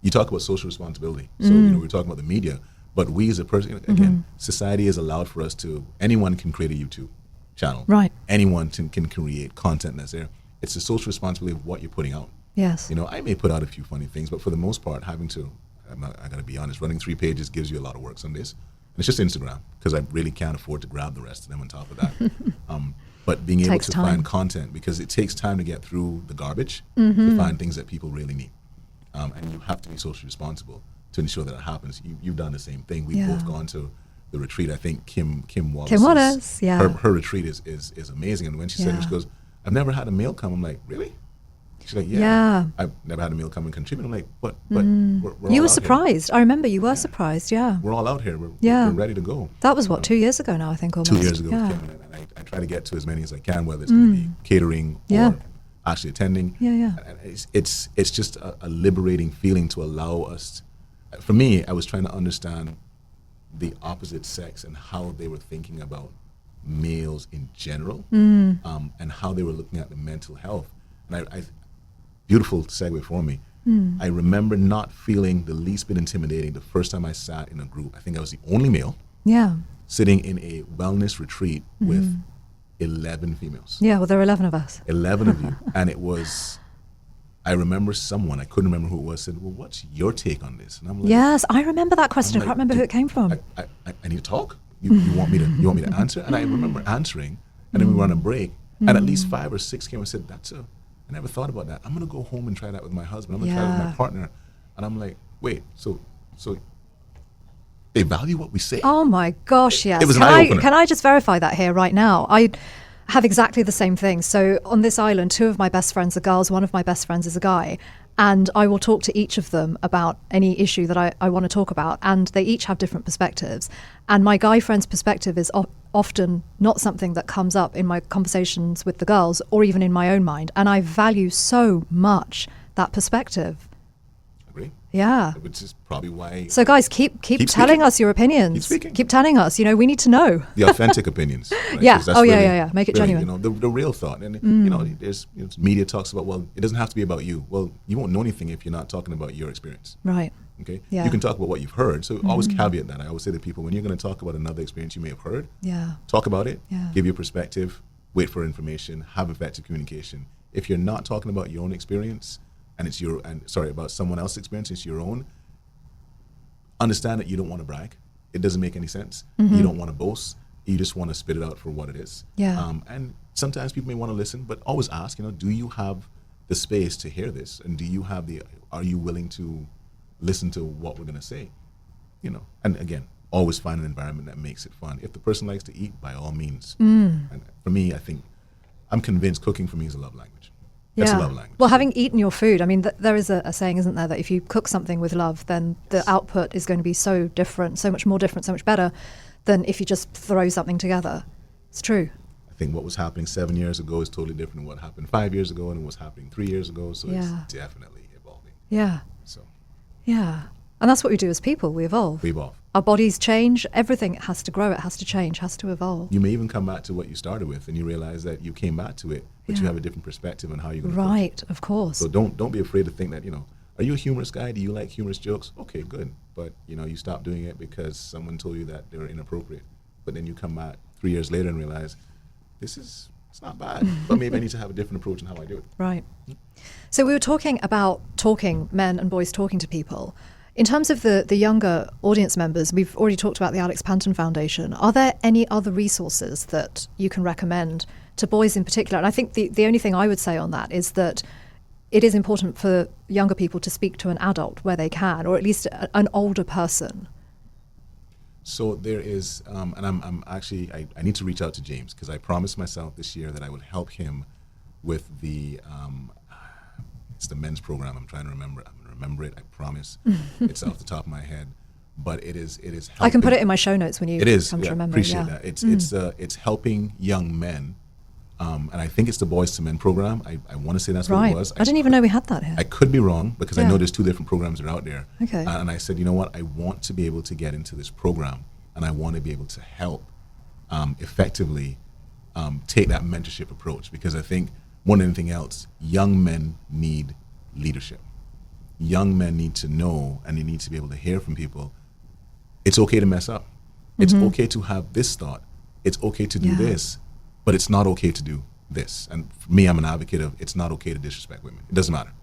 You talk about social responsibility. So, you know, we're talking about the media, but we as a person, again, society has allowed for us to, anyone can create a YouTube channel. Right. Anyone can create content that's there. It's the social responsibility of what you're putting out. Yes. You know, I may put out a few funny things, but for the most part, I got to be honest, running 3 pages gives you a lot of work some days. And it's just Instagram because I really can't afford to grab the rest of them on top of that. But being able to find content, because it takes time to get through the garbage to find things that people really need. And you have to be socially responsible to ensure that it happens. You've done the same thing. We've both gone to the retreat. I think Kim Wallace. Her retreat is amazing. And when she said it, she goes, I've never had a male come. I'm like, really? She's like, I've never had a male come and contribute. I'm like, but we're you all were out surprised. Here. I remember you were surprised. Yeah. We're all out here. We're ready to go. That was what, 2 years ago now, I think, almost. 2 years ago. Yeah. And I try to get to as many as I can, whether it's going to be catering or actually attending. And it's just a liberating feeling to allow us. For me, I was trying to understand the opposite sex and how they were thinking about males in general, and how they were looking at the mental health. And I beautiful segue for me. I remember not feeling the least bit intimidating the first time I sat in a group. I think I was the only male sitting in a wellness retreat with 11 females. Yeah, well, there were 11 of us. 11 of you. And it was, I remember someone, I couldn't remember who it was, said, well, what's your take on this? And I'm like, yes, I remember that question. I can't remember who it came from. I need to talk. You want me to answer? And I remember answering, and then we were on a break, and at least 5 or 6 came and said, I never thought about that. I'm going to go home and try that with my husband. I'm going to try it with my partner. And I'm like, wait, so they value what we say? Oh my gosh, yes. It was an eye-opener. Can I just verify that here right now? I have exactly the same thing. So on this island, 2 of my best friends are girls. One of my best friends is a guy. And I will talk to each of them about any issue that I want to talk about. And they each have different perspectives. And my guy friend's perspective is often not something that comes up in my conversations with the girls or even in my own mind. And I value so much that perspective. Agree. Yeah. Which is probably why. So guys, keep telling us your opinions. Keep speaking. Keep telling us. We need to know. The authentic opinions. Right? Yeah. 'Cause that's Yeah. Make it really, genuine. The real thought. And there's media talks about, well, it doesn't have to be about you. Well, you won't know anything if you're not talking about your experience. Right. Okay. Yeah. You can talk about what you've heard. So always caveat that. I always say to people, when you're going to talk about another experience you may have heard, talk about it. Yeah. Give your perspective. Wait for information. Have effective communication. If you're not talking about your own experience and it's about someone else's experience, it's your own. Understand that you don't want to brag. It doesn't make any sense. You don't want to boast. You just want to spit it out for what it is. Yeah. And sometimes people may want to listen, but always ask, do you have the space to hear this? And are you willing to listen to what we're going to say? And again, always find an environment that makes it fun. If the person likes to eat, by all means. And for me, I'm convinced cooking for me is a love language. That's a love language. Well, having eaten your food, I mean, there is a saying, isn't there, that if you cook something with love, then the output is going to be so different, so much more different, so much better than if you just throw something together. It's true. I think what was happening 7 years ago is totally different than what happened 5 years ago and what's happening 3 years ago. So it's definitely evolving. Yeah. So. Yeah. And that's what we do as people. We evolve. We evolve. Our bodies change. Everything has to grow. It has to change, has to evolve. You may even come back to what you started with and you realize that you came back to it, but you have a different perspective on how you're going to Right, of course. So don't be afraid to think that, are you a humorous guy? Do you like humorous jokes? Okay, good. But, you stop doing it because someone told you that they were inappropriate. But then you come back 3 years later and realize, it's not bad, but maybe I need to have a different approach in how I do it. Right. So we were talking about men and boys talking to people. In terms of the younger audience members, we've already talked about the Alex Panton Foundation. Are there any other resources that you can recommend to boys in particular? And I think the only thing I would say on that is that it is important for younger people to speak to an adult where they can, or at least an older person. So there is, and I'm actually, I need to reach out to James because I promised myself this year that I would help him with it's the men's program. I'm trying to remember it. I'm going to remember it. I promise. It's off the top of my head, but it is helping. I can put it in my show notes when you come to remember. Appreciate that. It's helping young men, and I think it's the Boys to Men program. I want to say that's what it was. I didn't even know we had that here. I could be wrong because I know there's two different programs that are out there. Okay. And I said, you know what? I want to be able to get into this program, and I want to be able to help effectively take that mentorship approach because I think more than anything else, young men need leadership. Young men need to know and they need to be able to hear from people. It's okay to mess up. It's okay to have this thought. It's okay to do this, but it's not okay to do this. And for me, I'm an advocate of it's not okay to disrespect women. It doesn't matter.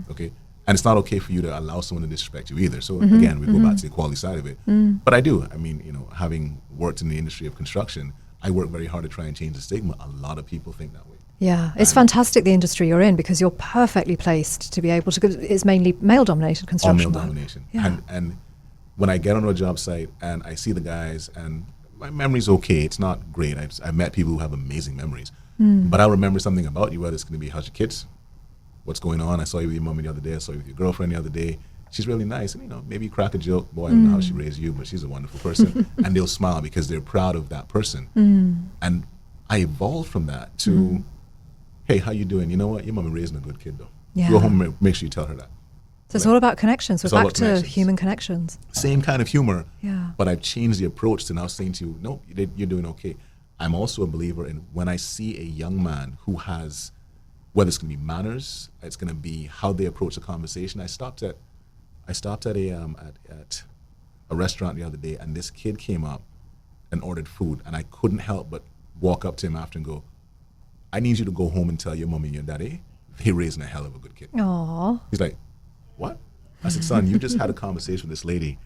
Okay? And it's not okay for you to allow someone to disrespect you either. So again, we go back to the equality side of it. But I do. I mean, having worked in the industry of construction, I work very hard to try and change the stigma. A lot of people think that way. Yeah, it's fantastic the industry you're in because you're perfectly placed to be able to, it's mainly male-dominated construction. All male domination. Yeah. And when I get on a job site and I see the guys and my memory's okay, it's not great. I've met people who have amazing memories. But I'll remember something about you, whether it's going to be how's your kids, what's going on. I saw you with your mom the other day, I saw you with your girlfriend the other day. She's really nice. And, maybe you crack a joke. Boy, I don't know how she raised you, but she's a wonderful person. And they'll smile because they're proud of that person. And I evolved from that to, hey, how you doing? You know what? Your mom is raising a good kid, though. Yeah. Go home and make sure you tell her that. So it's all about connections. We're back to connections. human connections. Same kind of humor, Yeah. but I've changed the approach to now saying to you, no, you're doing okay. I'm also a believer in when I see a young man who has, whether it's going to be manners, it's going to be how they approach a conversation. I stopped at a restaurant the other day, and this kid came up and ordered food, and I couldn't help but walk up to him after and go, I need you to go home and tell your mommy and your daddy they're raising a hell of a good kid. Aww. He's like, what? I said, son, you just had a conversation with this lady.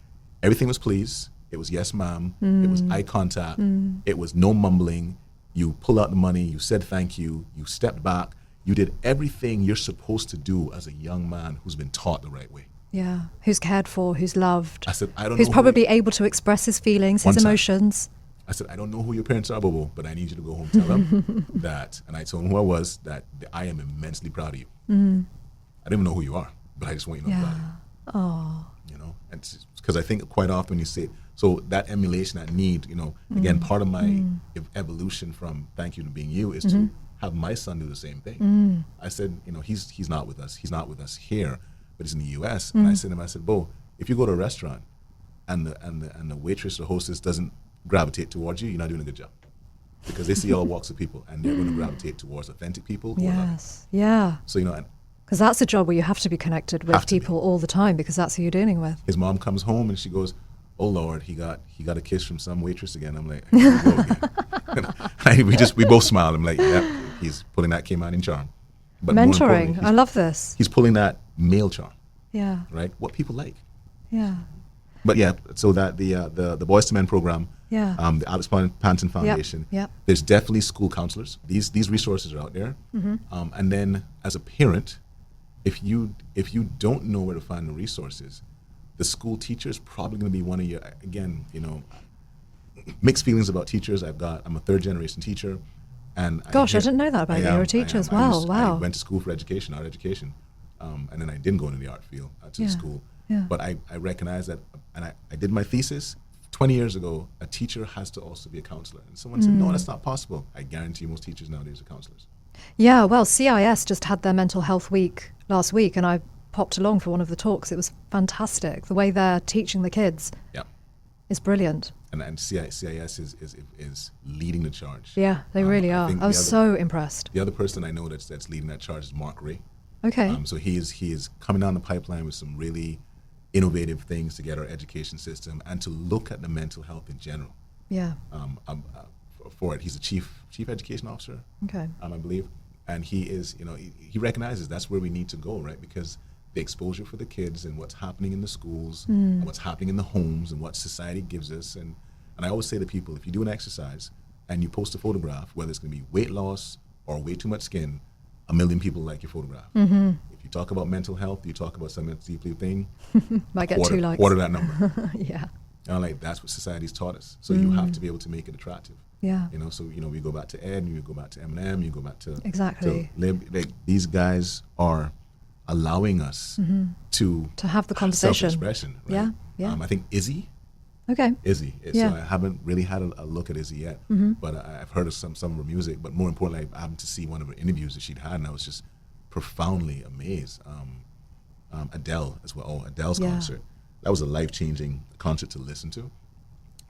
Everything was please. It was yes, ma'am. It was eye contact. It was no mumbling. You pulled out the money. You said thank you. You stepped back. You did everything you're supposed to do as a young man who's been taught the right way. Yeah. Who's cared for, who's loved. I said, I don't know. Who's probably able to express his feelings, his emotions. I said, I don't know who your parents are, Bobo, but I need you to go home and tell them that. And I told him who I was, that I am immensely proud of you. I don't even know who you are, but I just want you to know I'm proud of you. Oh. And because I think quite often when you say, So that emulation, that need, again, part of my evolution from thank you to being you is to have my son do the same thing. I said, he's not with us. He's not with us here, but he's in the U.S. And I said to him, Bo, if you go to a restaurant and the waitress or hostess doesn't gravitate towards you, you're not doing a good job. Because they see all walks of people, and they're going to gravitate towards authentic people. Yes, yeah. So, because that's a job where you have to be connected with people all the time, because that's who you're dealing with. His mom comes home and she goes, "Oh Lord, he got a kiss from some waitress again." I'm like, "Here we go again." we both smiled. I'm like, "Yeah, he's pulling that Cayman charm." But mentoring, I love this. He's pulling that male charm. Yeah. Right. What people like. Yeah. But yeah, so that the Boys to Men program, the Alex Panton Foundation, there's definitely school counselors. These resources are out there. And then as a parent, if you don't know where to find the resources, the school teacher is probably going to be one of your, again, mixed feelings about teachers. I'm a third generation teacher, and I didn't know that about you. You're a teacher as well. Wow. I went to school for education, art education, and then I didn't go into the art field to the school. Yeah. But I recognize that, and I did my thesis 20 years ago. A teacher has to also be a counselor. And someone said, no, that's not possible. I guarantee most teachers nowadays are counselors. Yeah, well, CIS just had their mental health week last week, and I popped along for one of the talks. It was fantastic. The way they're teaching the kids is brilliant. And CIS is leading the charge. Yeah, they really are. I was so impressed. The other person I know that's leading that charge is Mark Ray. Okay. So he is coming down the pipeline with some really innovative things to get our education system and to look at the mental health in general. Yeah. For it, he's a chief education officer. Okay. I believe, and he is, he recognizes that's where we need to go, right? Because the exposure for the kids and what's happening in the schools, and what's happening in the homes, and what society gives us, and I always say to people, if you do an exercise and you post a photograph, whether it's going to be weight loss or way too much skin, 1 million people like your photograph. If you talk about mental health, you talk about something that's deeply thing, might get 2 likes. Quarter that number. Yeah. And I'm like, that's what society's taught us. So you have to be able to make it attractive. Yeah. So we go back to Ed, you go back to Eminem, you go back to exactly. Like these guys are allowing us to have the conversation, self-expression. Right? Yeah. I think Izzy. Okay. Izzy. So I haven't really had a look at Izzy yet, but I've heard of some of her music. But more importantly, I happened to see one of her interviews that she'd had, and I was just profoundly amazed. Adele as well. Oh, Adele's concert. That was a life-changing concert to listen to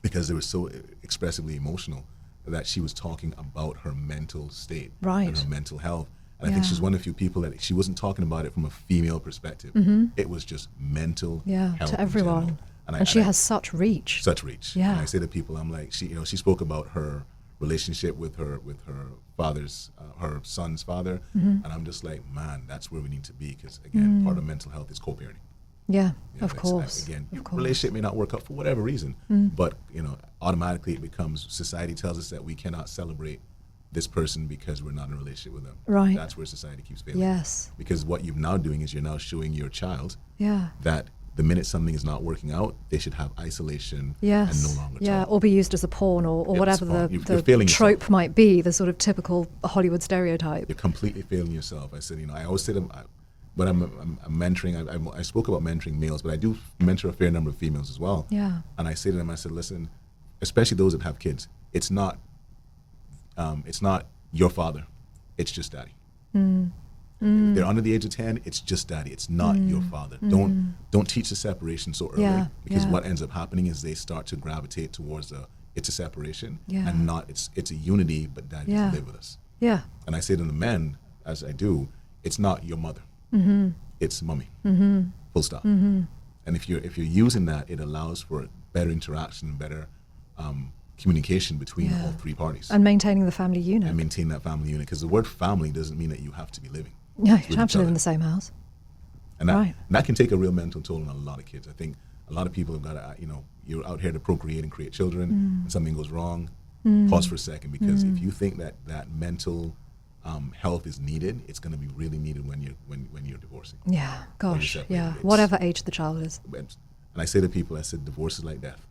because it was so expressively emotional that she was talking about her mental state and her mental health. And I think she's one of the few people that she wasn't talking about it from a female perspective. It was just mental health to everyone. And she has such reach. Such reach. Yeah. And I say to people, I'm like, she spoke about her relationship with her father's, her son's father, and I'm just like, man, that's where we need to be because again, part of mental health is co-parenting. Yeah, of course. Again, relationship may not work out for whatever reason, but automatically it becomes society tells us that we cannot celebrate this person because we're not in a relationship with them. Right. That's where society keeps failing. Yes. Because what you're now doing is you're now showing your child that the minute something is not working out, they should have isolation and no longer talk. Or be used as a pawn or whatever the trope might be, the sort of typical Hollywood stereotype. You're completely failing yourself. I said, I always say to them, when I'm mentoring, I spoke about mentoring males, but I do mentor a fair number of females as well. Yeah. And I say to them, I said, listen, especially those that have kids, it's not your father, it's just daddy. If they're under the age of 10, it's just daddy. It's not your father. Don't teach the separation so early because what ends up happening is they start to gravitate towards it's a separation and not it's a unity, but daddy doesn't live with us. Yeah. And I say to the men, as I do, it's not your mother. It's mommy. Full stop. And if you're using that, it allows for better interaction and better communication between all three parties. And maintaining the family unit. And maintain that family unit because the word family doesn't mean that you have to be living. Yeah, you don't have to live in the same house. And that can take a real mental toll on a lot of kids. I think a lot of people have got to, you're out here to procreate and create children, and something goes wrong, pause for a second, because if you think that mental health is needed, it's going to be really needed when you're divorcing. Yeah, gosh, yeah. Whatever age the child is. And I say to people, I said, divorce is like death.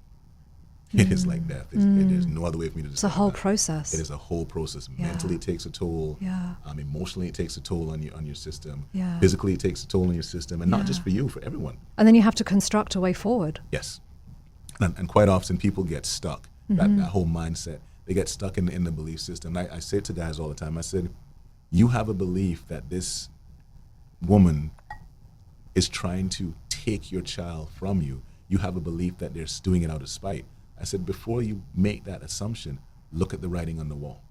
It is like death. There's no other way for me to describe it. It's a whole process. It is a whole process. Mentally, it takes a toll. Yeah. Emotionally, it takes a toll on your system. Yeah. Physically, it takes a toll on your system, and not just for you, for everyone. And then you have to construct a way forward. Yes. And quite often people get stuck, that whole mindset. They get stuck in the belief system. I say to guys all the time, I said, you have a belief that this woman is trying to take your child from you. You have a belief that they're doing it out of spite. I said, before you make that assumption, look at the writing on the wall.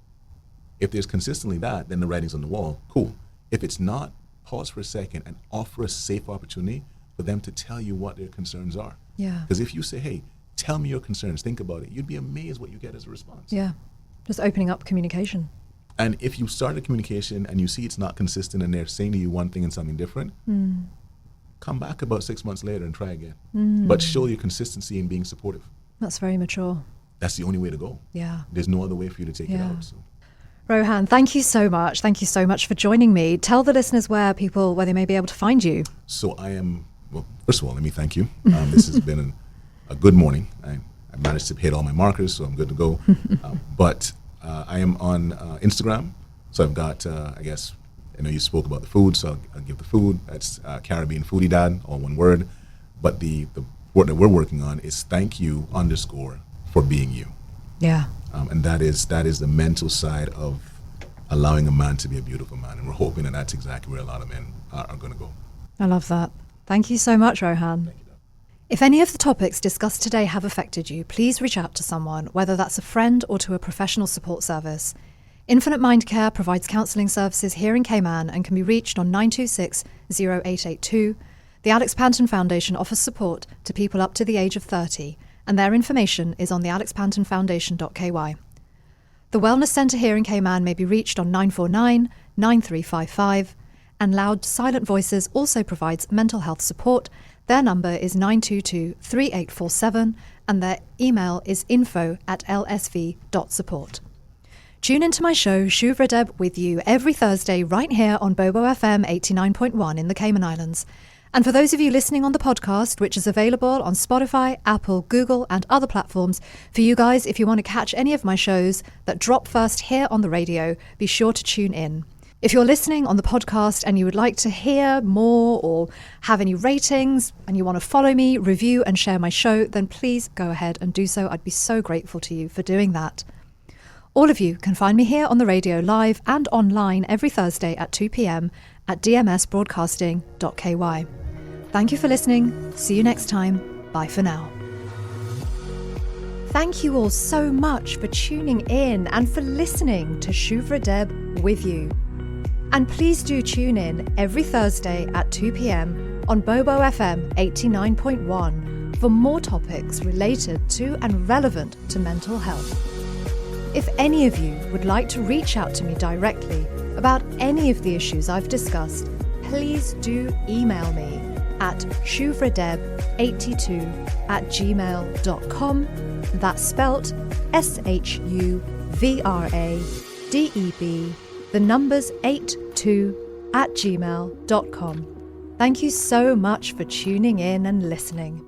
If there's consistently that, then the writing's on the wall, cool. If it's not, pause for a second and offer a safe opportunity for them to tell you what their concerns are. Yeah. Because if you say, hey, tell me your concerns, think about it, you'd be amazed what you get as a response. Yeah. Just opening up communication. And if you start a communication and you see it's not consistent and they're saying to you one thing and something different, come back about 6 months later and try again. But show your consistency in being supportive. That's very mature. That's the only way to go. Yeah. There's no other way for you to take it out. So. Rohan, thank you so much. Thank you so much for joining me. Tell the listeners where they may be able to find you. So well, first of all, let me thank you. This has been a good morning. I managed to hit all my markers, so I'm good to go. But I am on Instagram. So I've got, I guess, I know you spoke about the food, so I'll give the food. That's Caribbean Foodie Dad, all one word. But the word that we're working on is thank_you_ for being you. Yeah. And that is the mental side of allowing a man to be a beautiful man. And we're hoping that that's exactly where a lot of men are going to go. I love that. Thank you so much, Rohan. Thank you, Dad. If any of the topics discussed today have affected you, please reach out to someone, whether that's a friend or to a professional support service. Infinite Mind Care provides counselling services here in Cayman and can be reached on 926-0882. The Alex Panton Foundation offers support to people up to the age of 30, and their information is on the alexpantonfoundation.ky. The Wellness Centre here in Cayman may be reached on 949-9355, and Loud Silent Voices also provides mental health support. Their number is 922-3847, and their email is info@lsv.support. Tune into my show, Shuvra Deb with you, every Thursday right here on Bobo FM 89.1 in the Cayman Islands. And for those of you listening on the podcast, which is available on Spotify, Apple, Google, and other platforms, for you guys, if you want to catch any of my shows that drop first here on the radio, be sure to tune in. If you're listening on the podcast and you would like to hear more or have any ratings and you want to follow me, review and share my show, then please go ahead and do so. I'd be so grateful to you for doing that. All of you can find me here on the radio live and online every Thursday at 2 p.m. at dmsbroadcasting.ky. Thank you for listening. See you next time. Bye for now. Thank you all so much for tuning in and for listening to Shuvra Deb with you. And please do tune in every Thursday at 2 p.m. on Bobo FM 89.1 for more topics related to and relevant to mental health. If any of you would like to reach out to me directly about any of the issues I've discussed, please do email me at shuvradeb82@gmail.com. That's spelt SHUVRADEB, the numbers 82@gmail.com. Thank you so much for tuning in and listening.